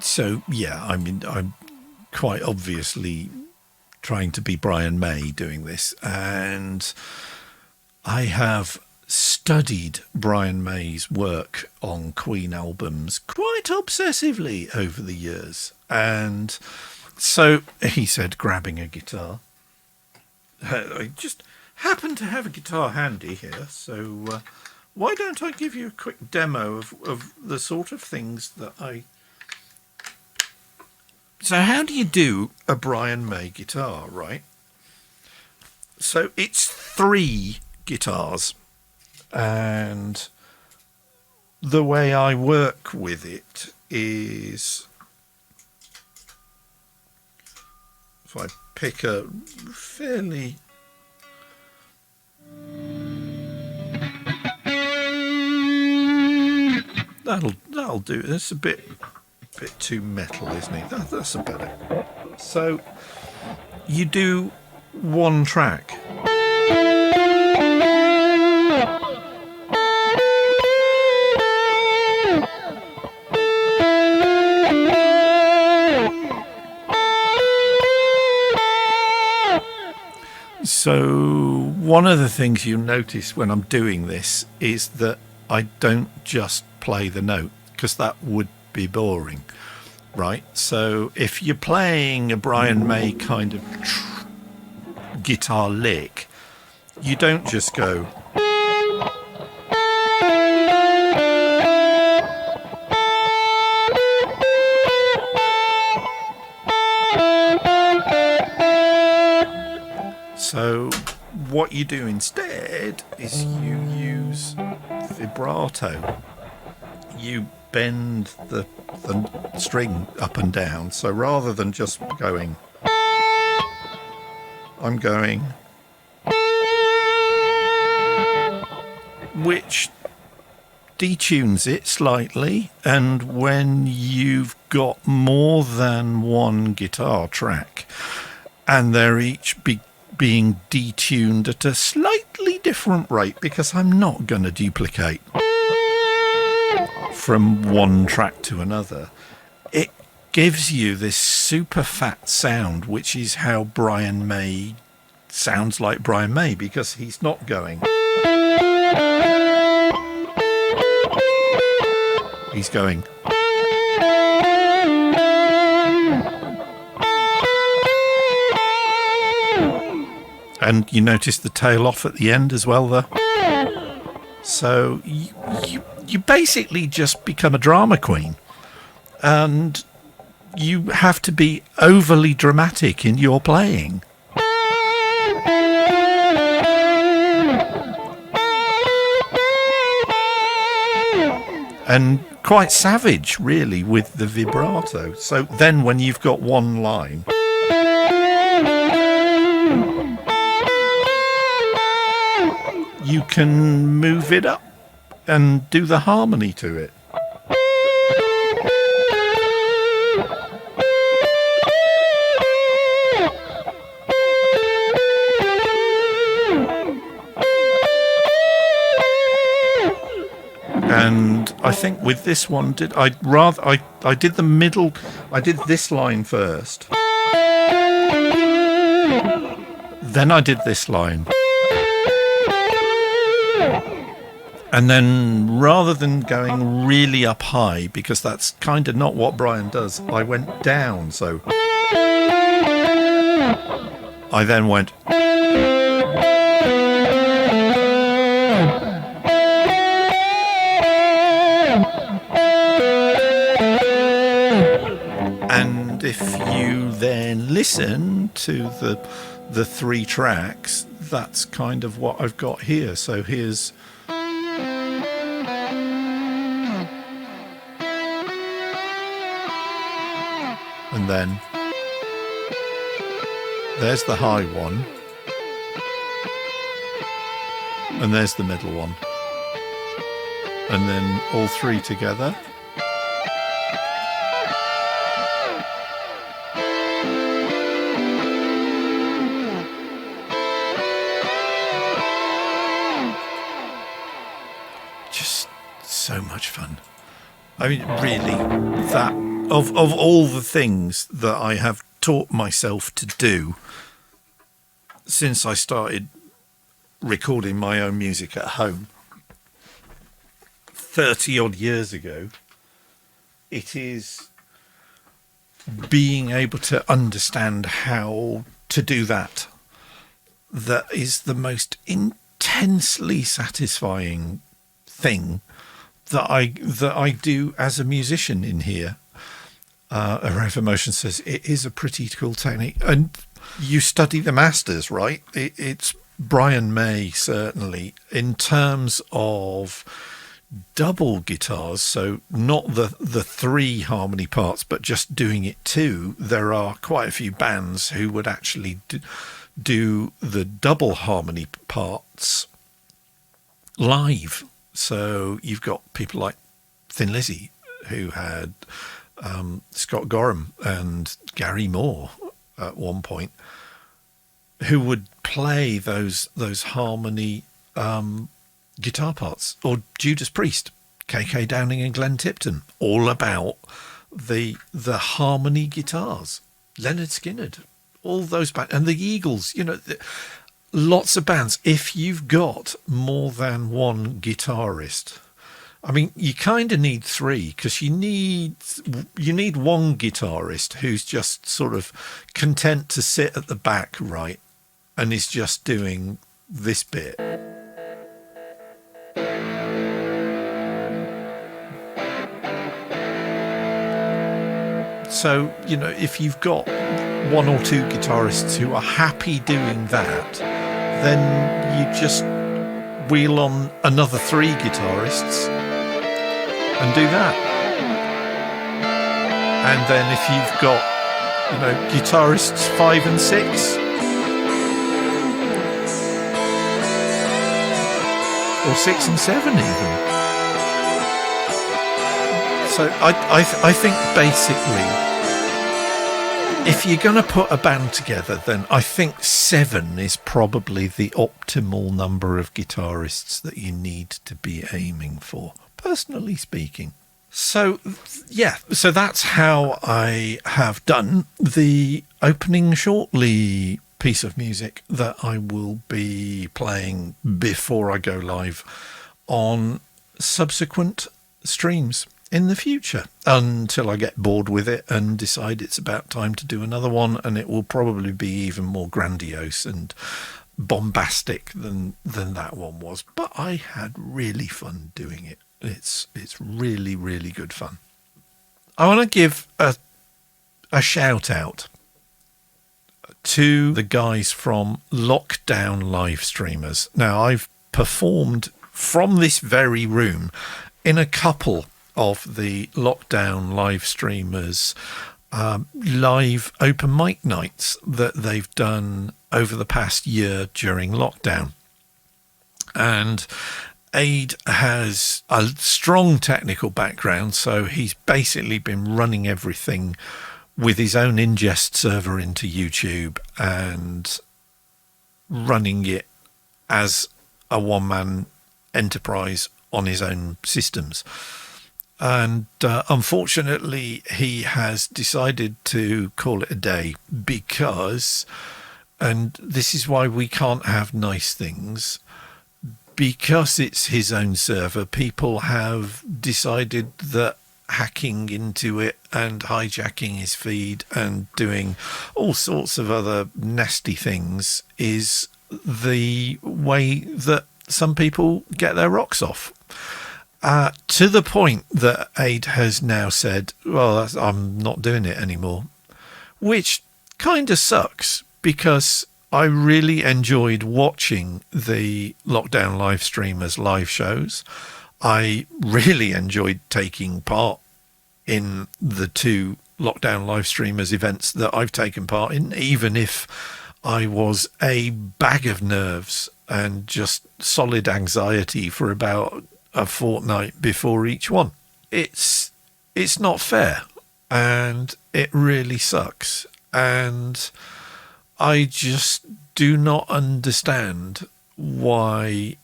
So, yeah, I mean, I'm quite obviously trying to be Brian May doing this. And I have studied Brian May's work on Queen albums quite obsessively over the years. And so he said, grabbing a guitar. I just happen to have a guitar handy here. So why don't I give you a quick demo of the sort of things that I... So how do you do a Brian May guitar, right? So it's 3 guitars, and the way I work with it is if I pick a fairly... That'll do. It's a bit too metal, isn't it? That's a better. So you do one track. So one of the things you notice when I'm doing this is that I don't just play the note, because that would be boring. right? So if you're playing a Brian May kind of guitar lick, you don't just go. So what you do instead is you use vibrato. You bend the string up and down. So rather than just going, I'm going, which detunes it slightly. And when you've got more than one guitar track and they're each being detuned at a slightly different rate, because I'm not going to duplicate from one track to another, it gives you this super fat sound, which is how Brian May sounds like Brian May, because he's not going. He's going. And you notice the tail off at the end as well there. So you basically just become a drama queen. And you have to be overly dramatic in your playing. And quite savage, really, with the vibrato. So then when you've got one line, you can move it up and do the harmony to it. And I think with this one, I did the middle. I did this line first. Then I did this line. And then rather than going really up high, because that's kind of not what Brian does, I went down. So I then went. And if you then listen to the three tracks, that's kind of what I've got here. So here's. And then there's the high one, and there's the middle one, and then all three together. Just so much fun. I mean, really, that of all the things that I have taught myself to do since I started recording my own music at home 30 odd years ago, it is being able to understand how to do that is the most intensely satisfying thing that I do as a musician in here. Array of Motion says it is a pretty cool technique, and you study the masters, right? It's Brian May, certainly, in terms of double guitars, so not the three harmony parts, but just doing it two. There are quite a few bands who would actually do the double harmony parts live. So you've got people like Thin Lizzy, who had Scott Gorham and Gary Moore at one point, who would play those harmony guitar parts, or Judas Priest, KK Downing and Glenn Tipton, all about the harmony guitars. Leonard Skinner, all those bands, and the Eagles, lots of bands. If you've got more than one guitarist I mean, you kind of need three, because you need one guitarist who's just sort of content to sit at the back, right, and is just doing this bit. So, you know, if you've got one or two guitarists who are happy doing that, then you just wheel on another three guitarists and do that. And then if you've got, you know, guitarists 5 and 6, or 6 and 7 even. So I think basically, if you're going to put a band together, then I think 7 is probably the optimal number of guitarists that you need to be aiming for, personally speaking. So, yeah, so that's how I have done the opening shortly piece of music that I will be playing before I go live on subsequent streams in the future, until I get bored with it and decide it's about time to do another one, and it will probably be even more grandiose and bombastic than that one was. But I had really fun doing it. It's really, really good fun. I want to give a shout out to the guys from Lockdown Live Streamers. Now, I've performed from this very room in a couple of the Lockdown Live Streamers live open mic nights that they've done over the past year during lockdown. And Aid has a strong technical background, so he's basically been running everything with his own ingest server into YouTube and running it as a one-man enterprise on his own systems. And unfortunately, he has decided to call it a day because, and this is why we can't have nice things, because it's his own server, people have decided that hacking into it and hijacking his feed and doing all sorts of other nasty things is the way that some people get their rocks off. To the point that Aid has now said, well, I'm not doing it anymore, which kind of sucks, because I really enjoyed watching the Lockdown Live Streamers live shows. I really enjoyed taking part in the 2 Lockdown Live Streamers events that I've taken part in, even if I was a bag of nerves and just solid anxiety for about a fortnight before each one. It's not fair, and it really sucks, and I just do not understand why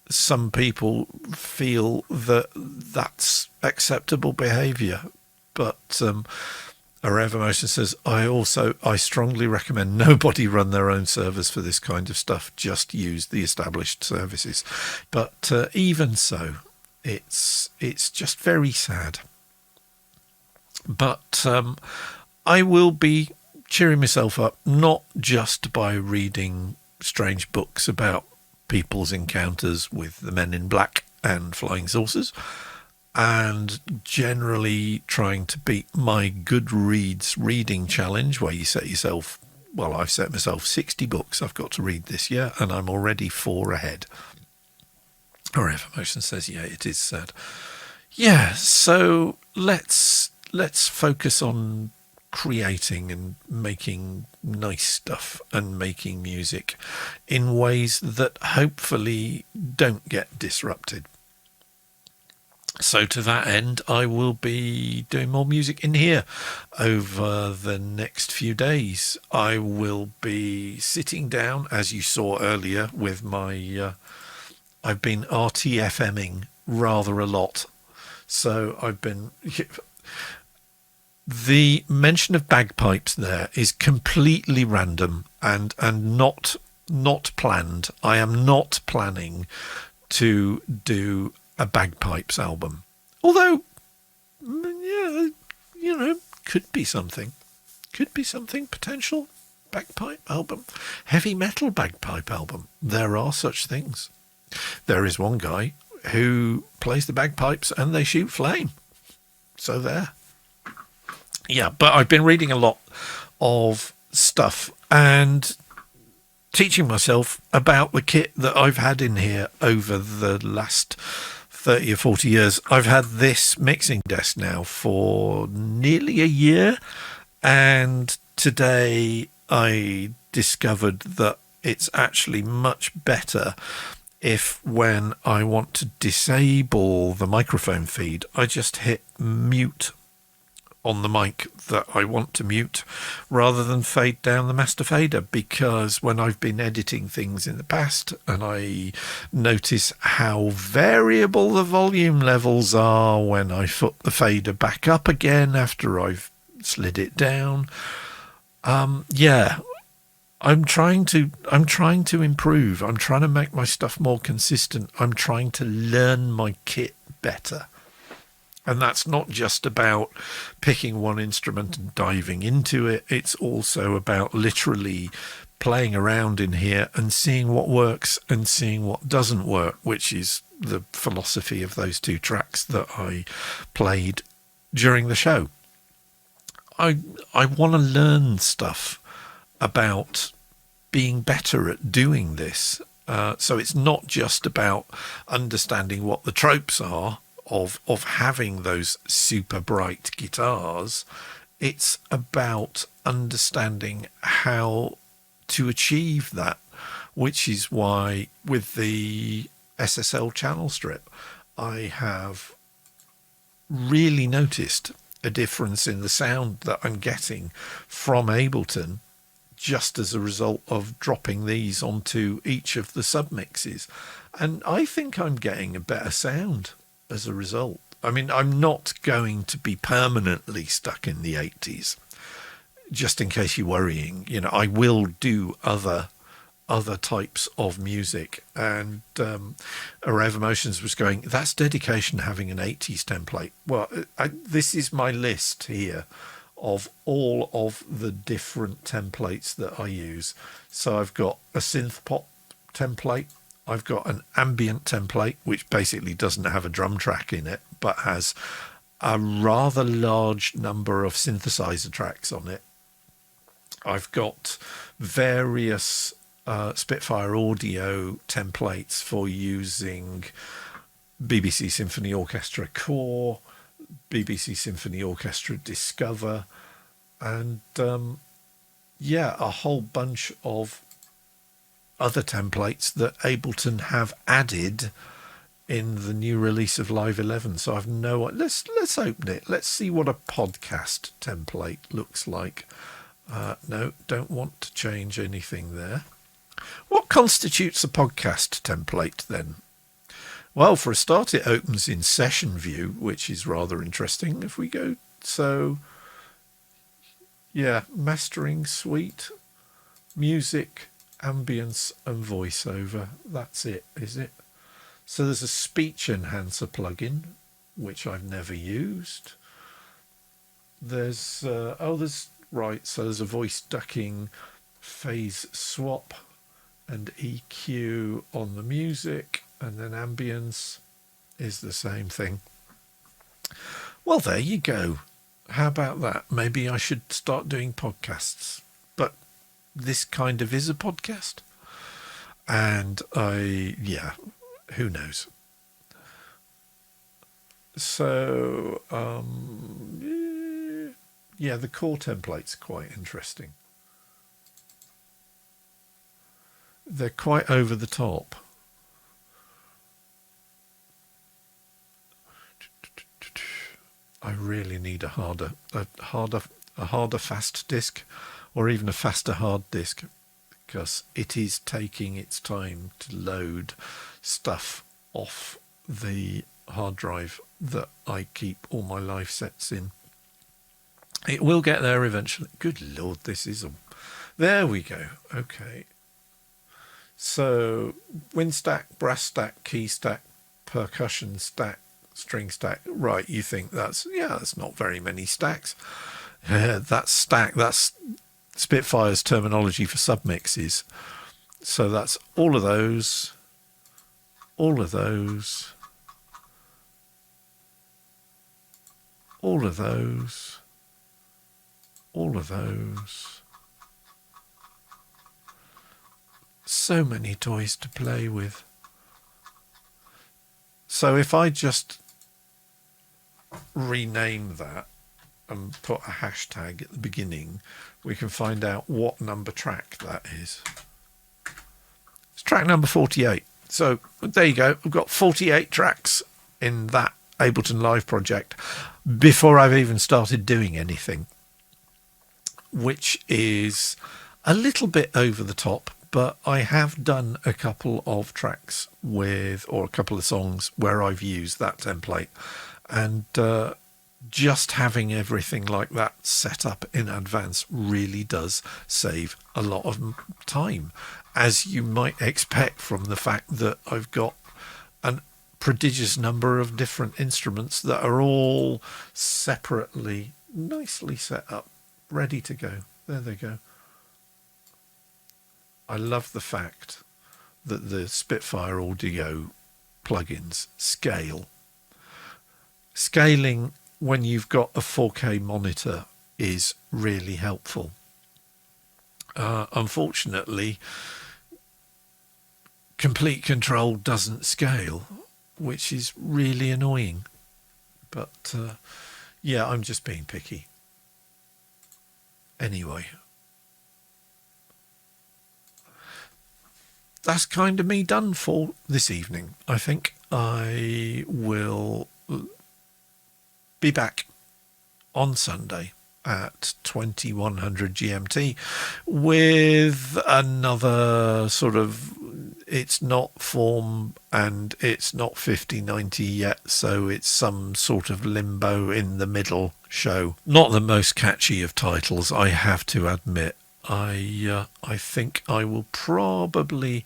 some people feel that that's acceptable behavior. But Areva Motion says, I strongly recommend nobody run their own servers for this kind of stuff. Just use the established services. But even so, it's just very sad. But I will be cheering myself up, not just by reading strange books about people's encounters with the men in black and flying saucers, and generally trying to beat my Goodreads reading challenge, where you set yourself, well, I've set myself 60 books I've got to read this year, and I'm already 4 ahead. Areva Motion says, yeah, it is sad. Yeah, so let's focus on creating and making nice stuff and making music in ways that hopefully don't get disrupted. So to that end, I will be doing more music in here over the next few days. I will be sitting down, as you saw earlier, with my I've been RTFMing rather a lot. So I've been... The mention of bagpipes there is completely random and not planned. I am not planning to do a bagpipes album. Although, yeah, you know, could be something potential. Bagpipe album, heavy metal bagpipe album. There are such things. There is one guy who plays the bagpipes and they shoot flame. So there. Yeah, but I've been reading a lot of stuff and teaching myself about the kit that I've had in here over the last 30 or 40 years. I've had this mixing desk now for nearly a year, and today I discovered that it's actually much better if, when I want to disable the microphone feed, I just hit mute on the mic that I want to mute rather than fade down the master fader, because when I've been editing things in the past and I notice how variable the volume levels are when I put the fader back up again after I've slid it down, yeah, I'm trying to improve. I'm trying to make my stuff more consistent. I'm trying to learn my kit better. And that's not just about picking one instrument and diving into it. It's also about literally playing around in here and seeing what works and seeing what doesn't work, which is the philosophy of those two tracks that I played during the show. I want to learn stuff about being better at doing this. So it's not just about understanding what the tropes are of having those super bright guitars. It's about understanding how to achieve that, which is why with the SSL channel strip, I have really noticed a difference in the sound that I'm getting from Ableton just as a result of dropping these onto each of the submixes. And I think I'm getting a better sound as a result. I mean, I'm not going to be permanently stuck in the 80s, just in case you're worrying. You know, I will do other types of music. And Array Emotions was going, that's dedication having an 80s template. Well, this is my list here of all of the different templates that I use. So I've got a synth pop template. I've got an ambient template, which basically doesn't have a drum track in it, but has a rather large number of synthesizer tracks on it. I've got various Spitfire audio templates for using BBC Symphony Orchestra Core, BBC Symphony Orchestra Discover, and yeah, a whole bunch of other templates that Ableton have added in the new release of Live 11. So I've let's open it. Let's see what a podcast template looks like. No, don't want to change anything there. What constitutes a podcast template then? Well, for a start, it opens in session view, which is rather interesting. If we go, so yeah, mastering suite, music, ambience and voiceover. That's it, is it? So there's a speech enhancer plugin, which I've never used. There's right, so there's a voice ducking, phase swap and EQ on the music, and then ambience is the same thing. Well, there you go. How about that? Maybe I should start doing podcasts, but this kind of is a podcast. And who knows? So, yeah, the core template's quite interesting. They're quite over the top. I really need a harder fast disk, or even a faster hard disk, because it is taking its time to load stuff off the hard drive that I keep all my live sets in. It will get there eventually. Good Lord, this is there we go. Okay. So Winstack, Brass Stack, Key Stack, percussion stack, string stack. Right, you think that's not very many stacks. That's Spitfire's terminology for submixes. So that's all of those, all of those, all of those, all of those. So many toys to play with. So if I just rename that and put a hashtag at the beginning, we can find out what number track that is. It's track number 48. So there you go. We've got 48 tracks in that Ableton Live project before I've even started doing anything, which is a little bit over the top, but I have done a couple of tracks or a couple of songs where I've used that template, and just having everything like that set up in advance really does save a lot of time, as you might expect from the fact that I've got a prodigious number of different instruments that are all separately nicely set up, ready to go. There they go. I love the fact that the Spitfire audio plugins scale. Scaling when you've got a 4K monitor is really helpful. Unfortunately, Complete Control doesn't scale, which is really annoying. But yeah, I'm just being picky. Anyway, that's kind of me done for this evening. I think I will be back on Sunday at 2100 GMT with another sort of, it's not form and it's not 5090 yet, so it's some sort of limbo in the middle show. Not the most catchy of titles, I have to admit. I think I will probably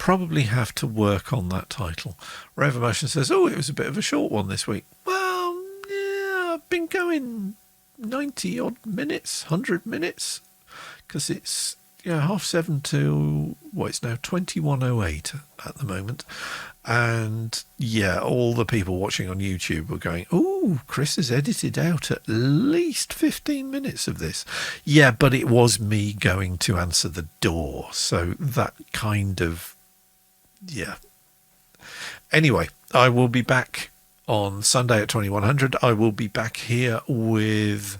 have to work on that title. Revomotion says, oh, it was a bit of a short one this week. Well, yeah, I've been going 90 odd minutes, 100 minutes, because it's 7:30 to it's now 21:08 at the moment. And yeah, all the people watching on YouTube were going, oh, Chris has edited out at least 15 minutes of this. Yeah, but it was me going to answer the door, so that kind of, yeah. Anyway, I will be back on Sunday at 2100. I will be back here with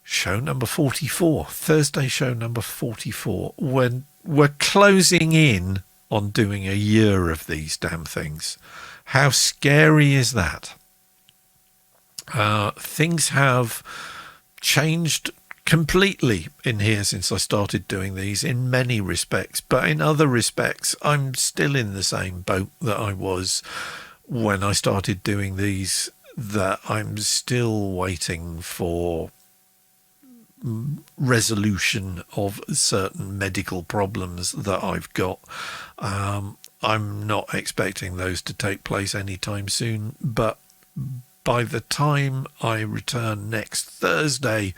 show number 44, Thursday show number 44, when we're closing in on doing a year of these damn things. How scary is that? Things have changed completely in here since I started doing these in many respects, but in other respects I'm still in the same boat that I was when I started doing these, that I'm still waiting for resolution of certain medical problems that I've got. I'm not expecting those to take place anytime soon, but by the time I return next Thursday,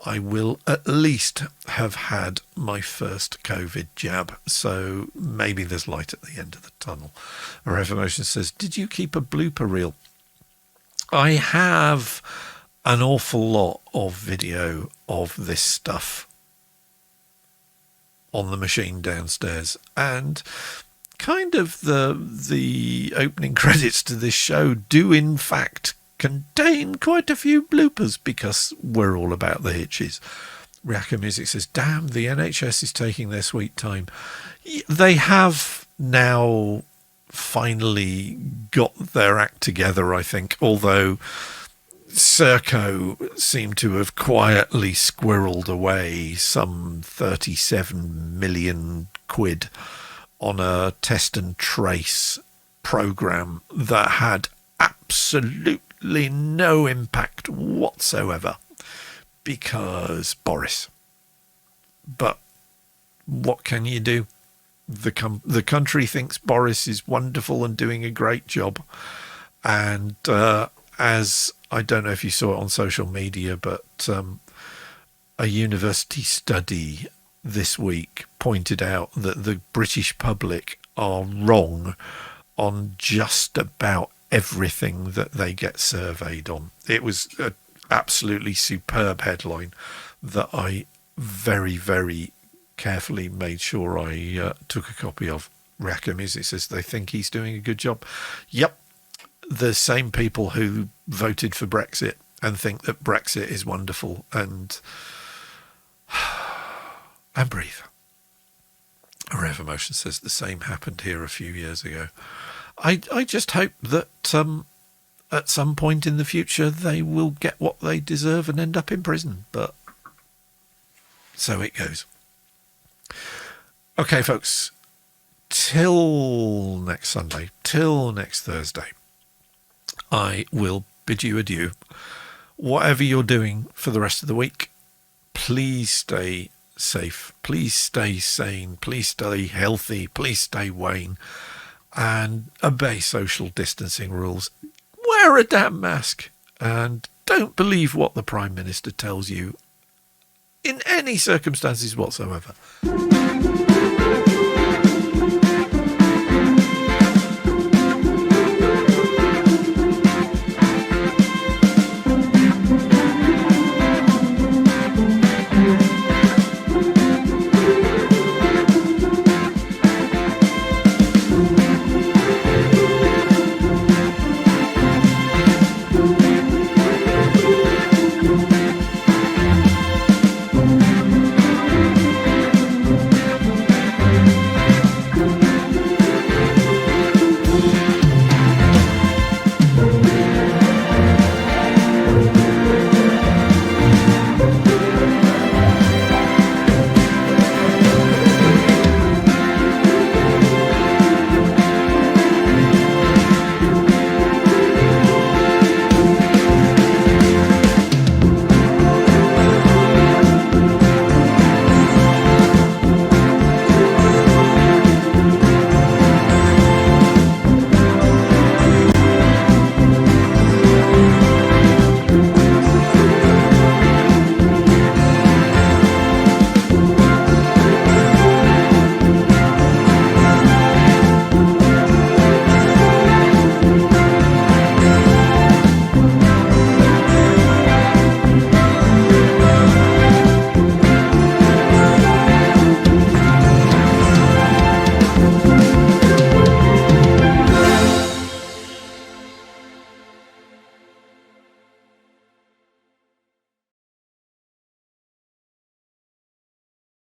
I will at least have had my first COVID jab. So maybe there's light at the end of the tunnel. Revomotion says, did you keep a blooper reel? I have an awful lot of video of this stuff on the machine downstairs, and kind of the opening credits to this show do in fact contain quite a few bloopers, because we're all about the hitches. Reactor Music says, damn, the NHS is taking their sweet time. They have now finally got their act together, I think, although Serco seemed to have quietly squirreled away some 37 million quid on a test and trace program that had absolutely no impact whatsoever, because Boris. But what can you do? the country thinks Boris is wonderful and doing a great job. And as I don't know if you saw it on social media, but a university study this week pointed out that the British public are wrong on just about everything that they get surveyed on. It was an absolutely superb headline that I very, very carefully made sure I took a copy of. Rackham is, it says they think he's doing a good job. Yep, the same people who voted for Brexit and think that Brexit is wonderful and breathe. Rev Emotion says the same happened here a few years ago. I just hope that at some point in the future they will get what they deserve and end up in prison. But so it goes. Okay, folks. Till next Sunday, till next Thursday, I will bid you adieu. Whatever you're doing for the rest of the week, please stay safe. Please stay sane. Please stay healthy. Please stay Wayne. And obey social distancing rules. Wear a damn mask. And don't believe what the Prime Minister tells you in any circumstances whatsoever.